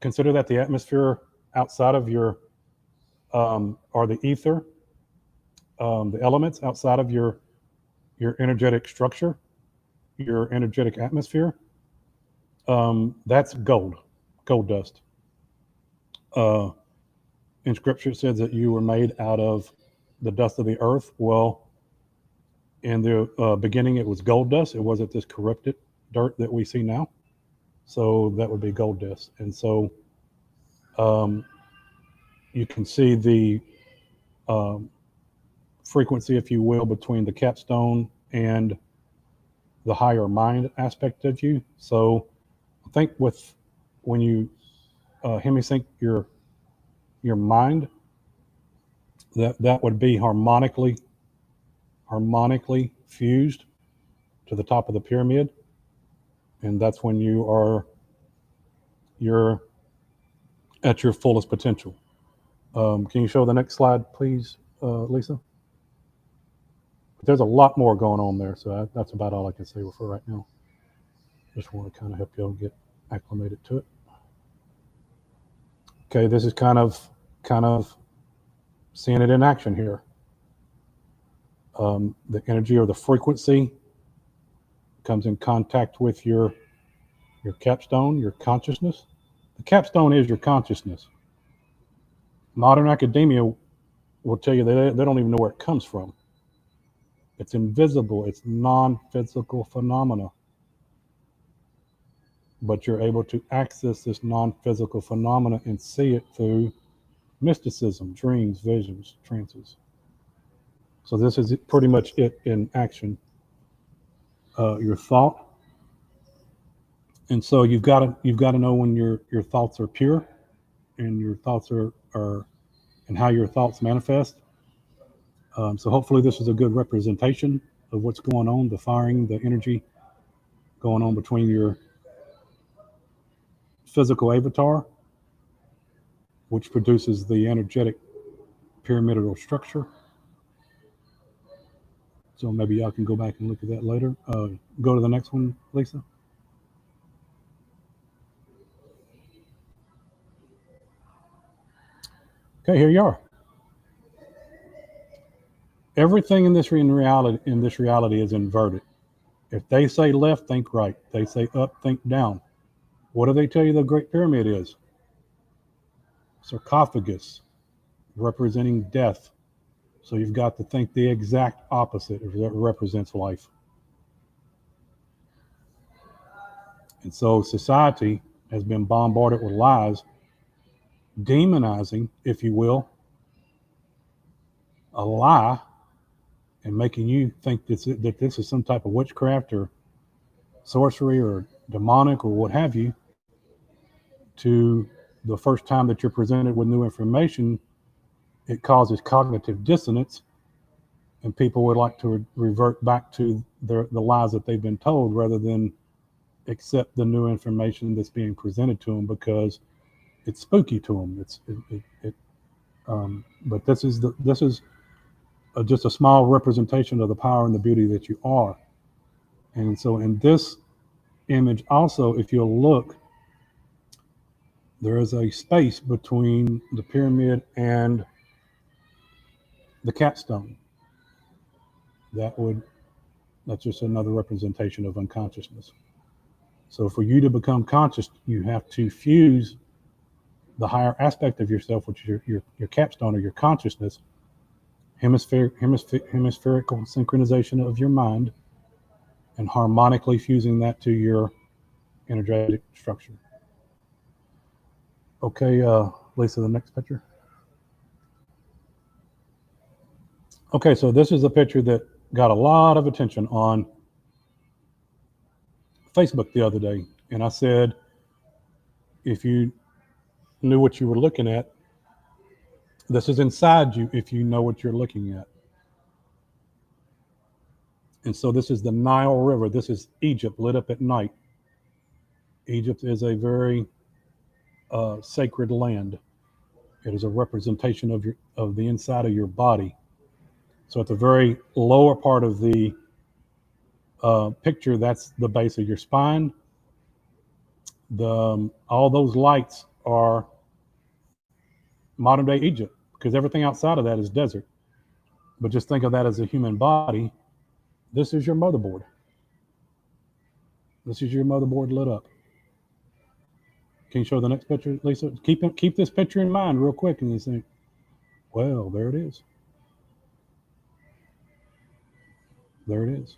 the atmosphere outside of your or the ether, the elements outside of your energetic structure, your energetic atmosphere. That's gold dust. In scripture it says that you were made out of the dust of the earth. Well, in the beginning it was gold dust. It wasn't this corrupted dirt that we see now. So that would be gold dust. And so you can see the frequency, if you will, between the capstone and the higher mind aspect of you. So I think when you hemisync your mind, that would be harmonically fused to the top of the pyramid, and that's when you're at your fullest potential. Can you show the next slide, please, Lisa? There's a lot more going on there, so that's about all I can say for right now. Just want to kind of help you all get acclimated to it. Okay, this is kind of seeing it in action here. The energy or the frequency comes in contact with your capstone, your consciousness. The capstone is your consciousness. Modern academia will tell you they don't even know where it comes from. It's invisible. It's non-physical phenomena. But you're able to access this non-physical phenomena and see it through mysticism, dreams, visions, trances. So this is pretty much it in action. Your thought. And so you've got to know when your thoughts are pure, and your thoughts are and how your thoughts manifest. So hopefully this is a good representation of what's going on, the firing, the energy going on between your physical avatar, which produces the energetic pyramidal structure. So maybe y'all can go back and look at that later. Go to the next one, Lisa. Okay, here you are. Everything in this reality is inverted. If they say left, think right. They say up, think down. What do they tell you the Great Pyramid is? Sarcophagus, representing death. So you've got to think the exact opposite if that represents life. And so society has been bombarded with lies, demonizing, if you will, a lie, and making you think that this is some type of witchcraft or sorcery or demonic or what have you. To the first time that you're presented with new information, it causes cognitive dissonance, and people would like to revert back to the lies that they've been told rather than accept the new information that's being presented to them because it's spooky to them. But this is just a small representation of the power and the beauty that you are. And so in this image also, if you'll look, there is a space between the pyramid and the capstone. That's just another representation of unconsciousness. So for you to become conscious, you have to fuse the higher aspect of yourself, which is your capstone or your consciousness, hemispherical synchronization of your mind, and harmonically fusing that to your energetic structure. Okay, Lisa, the next picture. Okay, so this is a picture that got a lot of attention on Facebook the other day. And I said, if you knew what you were looking at, this is inside you if you know what you're looking at. And so this is the Nile River. This is Egypt lit up at night. Egypt is a very sacred land. It is a representation of the inside of your body. So at the very lower part of the picture, that's the base of your spine. All those lights are modern day Egypt, because everything outside of that is desert. But just think of that as a human body. This is your motherboard. This is your motherboard lit up. Can you show the next picture, Lisa? Keep this picture in mind real quick, and you think, well, there it is. There it is.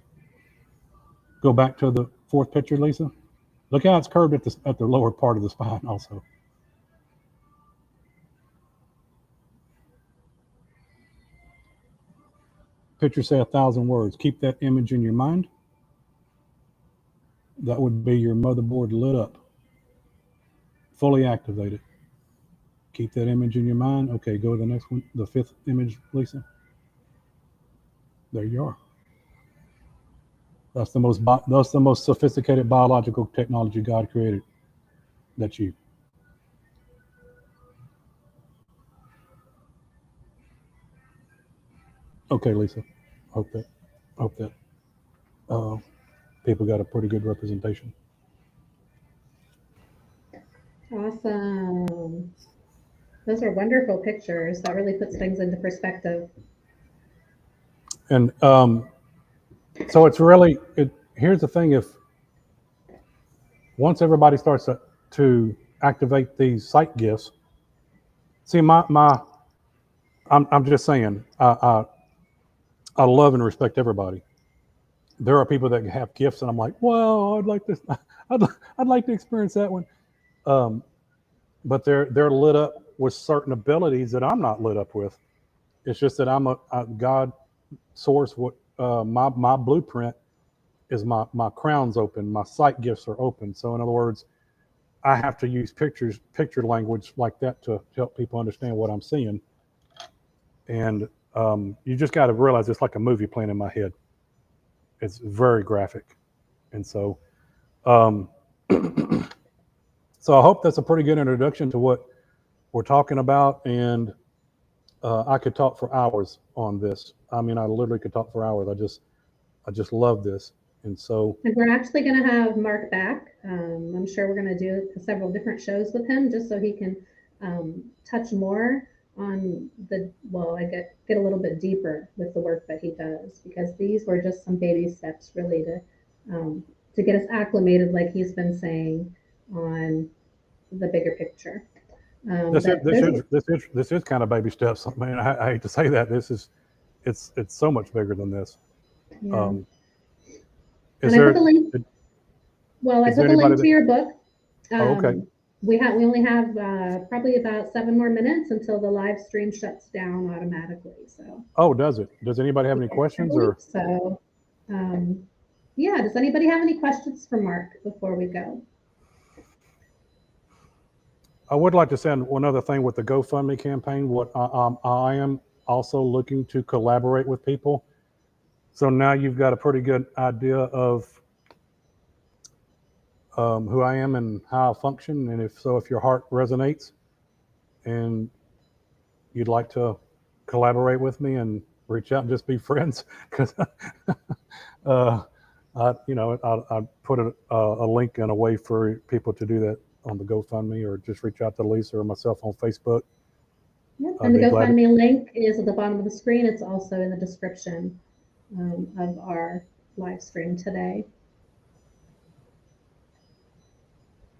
Go back to the fourth picture, Lisa. Look how it's curved at the lower part of the spine also. Pictures say 1,000 words. Keep that image in your mind. That would be your motherboard lit up, fully activated. Keep that image in your mind. Okay, go to the next one, the fifth image, Lisa. There you are. That's the most sophisticated biological technology God created. That's you. Okay, Lisa. Hope that people got a pretty good representation. Awesome. Those are wonderful pictures. That really puts things into perspective. And so it's really, here's the thing, if once everybody starts to activate these sight gifts, see I'm just saying, I love and respect everybody. There are people that have gifts and I'm like, well, I'd like this. I'd like to experience that one. But they're lit up with certain abilities that I'm not lit up with. It's just that I'm a God source. What my blueprint is, my crown's open, my sight gifts are open. So in other words, I have to use picture language like that to help people understand what I'm seeing. And you just got to realize it's like a movie playing in my head. It's very graphic. And so so I hope that's a pretty good introduction to what we're talking about. And I could talk for hours on this. I mean, I literally could talk for hours. I just love this. And so, and we're actually going to have Mark back. I'm sure we're going to do several different shows with him, just so he can touch more on I get a little bit deeper with the work that he does, because these were just some baby steps really to get us acclimated, like he's been saying, on the bigger picture. this is kind of baby steps. I mean, I hate to say that. It's so much bigger than this. Yeah. I put the link to your book. Okay. We only have probably about 7 more minutes until the live stream shuts down automatically. So. Oh, does it? Does anybody have any questions or? So, yeah. Does anybody have any questions for Mark before we go? I would like to say one other thing with the GoFundMe campaign. What I am also looking to collaborate with people. So now you've got a pretty good idea of who I am and how I function. And if your heart resonates and you'd like to collaborate with me and reach out and just be friends, because I put a link in a way for people to do that on the GoFundMe, or just reach out to Lisa or myself on Facebook. Yep. And the GoFundMe link is at the bottom of the screen. It's also in the description of our live stream today.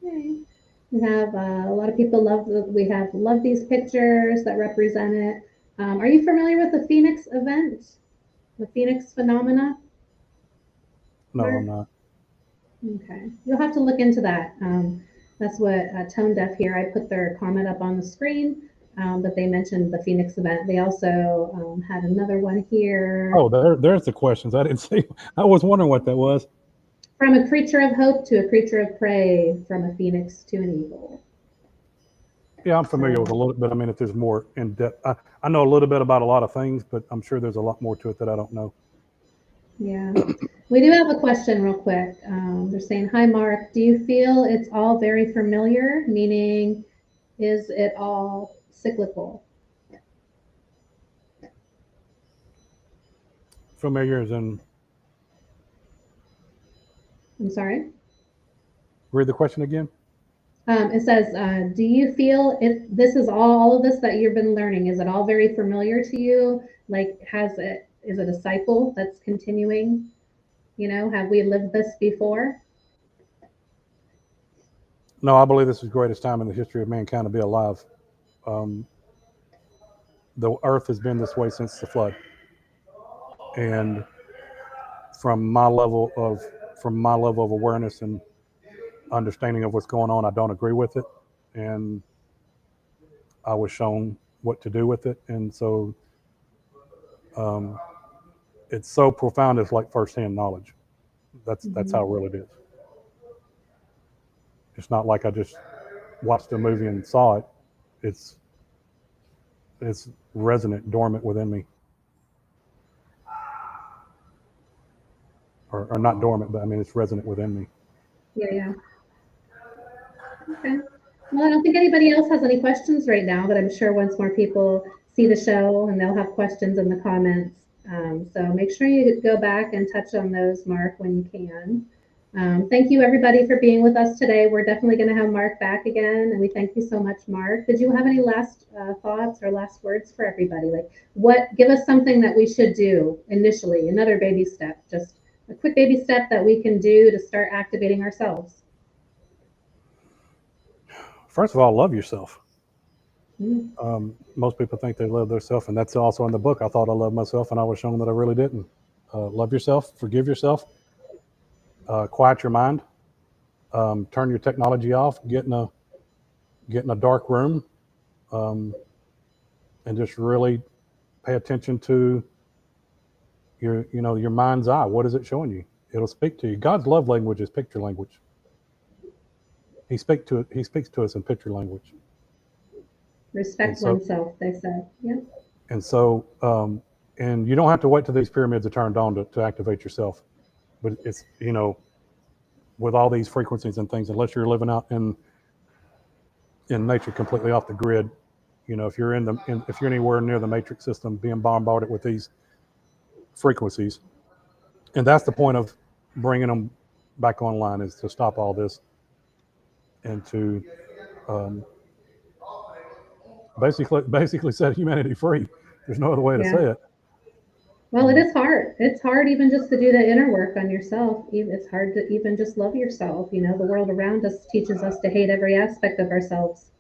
Okay. We have a lot of people love these pictures that represent it. Are you familiar with the Phoenix event, the Phoenix phenomena? No, I'm not. Okay, you'll have to look into that. That's what Tone Deaf here. I put their comment up on the screen, but they mentioned the Phoenix event. They also had another one here. Oh, there's the questions. I didn't see. I was wondering what that was. From a creature of hope to a creature of prey, from a phoenix to an eagle. Yeah, I'm familiar with a little bit. I mean, if there's more in depth, I know a little bit about a lot of things, but I'm sure there's a lot more to it that I don't know. Yeah, we do have a question real quick. They're saying, hi, Mark, do you feel it's all very familiar? Meaning, is it all cyclical? Familiar as in? I'm sorry? Read the question again. It says, do you feel this is all of this that you've been learning, is it all very familiar to you? Like, is it a cycle that's continuing? You know, have we lived this before? No, I believe this is the greatest time in the history of mankind to be alive. The earth has been this way since the flood. And from my level of awareness and understanding of what's going on, I don't agree with it. And I was shown what to do with it. And so it's so profound, it's like firsthand knowledge. That's how real it is. It's not like I just watched a movie and saw it. It's resonant, dormant within me. Or not dormant, but I mean, it's resonant within me. Yeah. Okay. Well, I don't think anybody else has any questions right now, but I'm sure once more people see the show and they'll have questions in the comments. So make sure you go back and touch on those, Mark, when you can. Thank you, everybody, for being with us today. We're definitely going to have Mark back again, and we thank you so much, Mark. Did you have any last thoughts or last words for everybody? Like, give us something that we should do initially, another baby step, just a quick baby step that we can do to start activating ourselves. First of all, love yourself. Most people think they love themselves, and that's also in the book. I thought I loved myself, and I was shown that I really didn't. Love yourself, forgive yourself, quiet your mind, turn your technology off, get in a dark room, and just really pay attention to your mind's eye. What is it showing you? It'll speak to you. God's love language is picture language. He speaks to us in picture language. Respect oneself, they said. Yeah. And so, and you don't have to wait till these pyramids are turned on to activate yourself. But it's, with all these frequencies and things, unless you're living out in nature completely off the grid, if you're if you're anywhere near the matrix system, being bombarded with these frequencies, and that's the point of bringing them back online, is to stop all this and to basically set humanity free. There's no other way to say it. Well, it is hard. It's hard even just to do the inner work on yourself. It's hard to even just love yourself. The world around us teaches us to hate every aspect of ourselves,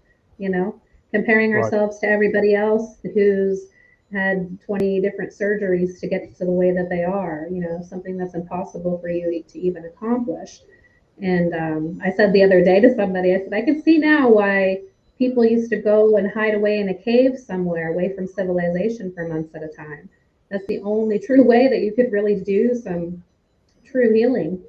comparing ourselves to everybody else who's had 20 different surgeries to get to the way that they are, something that's impossible for you to even accomplish. And I said the other day to somebody, I said, I can see now why people used to go and hide away in a cave somewhere away from civilization for months at a time. That's the only true way that you could really do some true healing,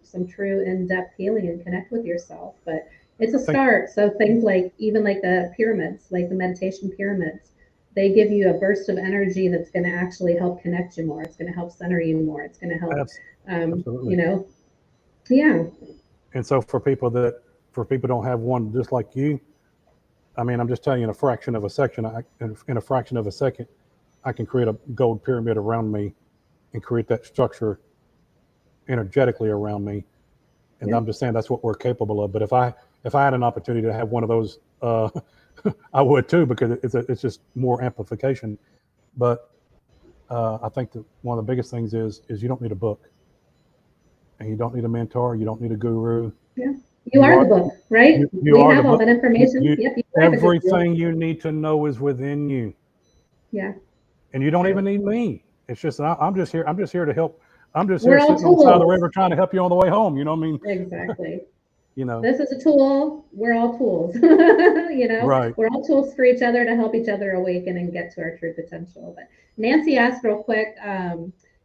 some true in-depth healing and connect with yourself. But it's a start. So things like, even like the pyramids, like the meditation pyramids, they give you a burst of energy that's going to actually help connect you more. It's going to help center you more. It's going to help, yeah. And so for people don't have one just like you, I mean, I'm just telling you, in a fraction of a second, I can create a gold pyramid around me and create that structure energetically around me. And I'm just saying that's what we're capable of. But if I if I had an opportunity to have one of those, I would too, because it's just more amplification. But I think that one of the biggest things is you don't need a book, and you don't need a mentor, you don't need a guru. Yeah. You are the book, right? You We are have the all book. that information. Yep. You are the good Everything you need to know is within you. Yeah. And you don't even need me. It's just I'm just here. I'm just here to help. I'm just We're here all sitting on the side of the tools. river trying to help you on the way home. You know what I mean? Exactly. You know. This is a tool. We're all tools. You know, Right. we're all tools for each other to help each other awaken and get to our true potential. But Nancy asked real quick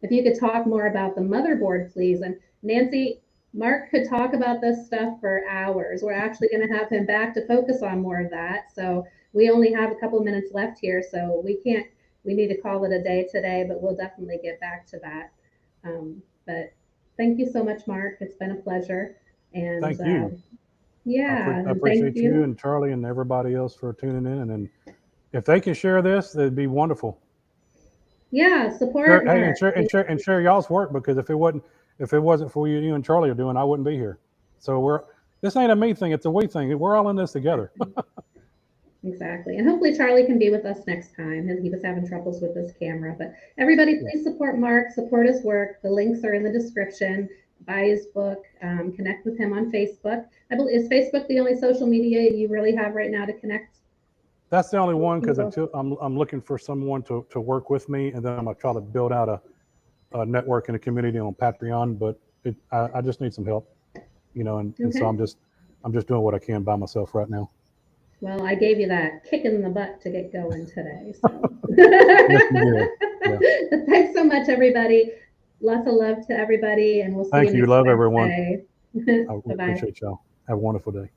if you could talk more about the motherboard, please. And Nancy, Mark could talk about this stuff for hours. We're actually going to have him back to focus on more of that. So we only have a couple of minutes left here, so we need to call it a day today, but we'll definitely get back to that. But thank you so much, Mark. It's been a pleasure. And Thank you. yeah, I and thank appreciate you and Charlie and everybody else for tuning in. And if they can share this, that'd be wonderful. Yeah, support Hey, Mark. and share y'all's work, because if it wasn't for you and Charlie are doing, I wouldn't be here. So this ain't a me thing, it's a we thing. We're all in this together. Exactly. And hopefully Charlie can be with us next time. He was having troubles with his camera. But everybody, please support Mark, support his work. The links are in the description. Buy his book, connect with him on Facebook. Is Facebook the only social media you really have right now to connect? That's the only one, because until I'm looking for someone to work with me, and then I'm gonna try to build out a network and a community on Patreon. But I just need some help, you know, and so I'm just doing what I can by myself right now. Well, I gave you that kick in the butt to get going today. So Yeah. Thanks so much, everybody. Lots of love to everybody, and we'll see Thank you you. next Love Wednesday. everyone. I Bye-bye. appreciate y'all. Have a wonderful day.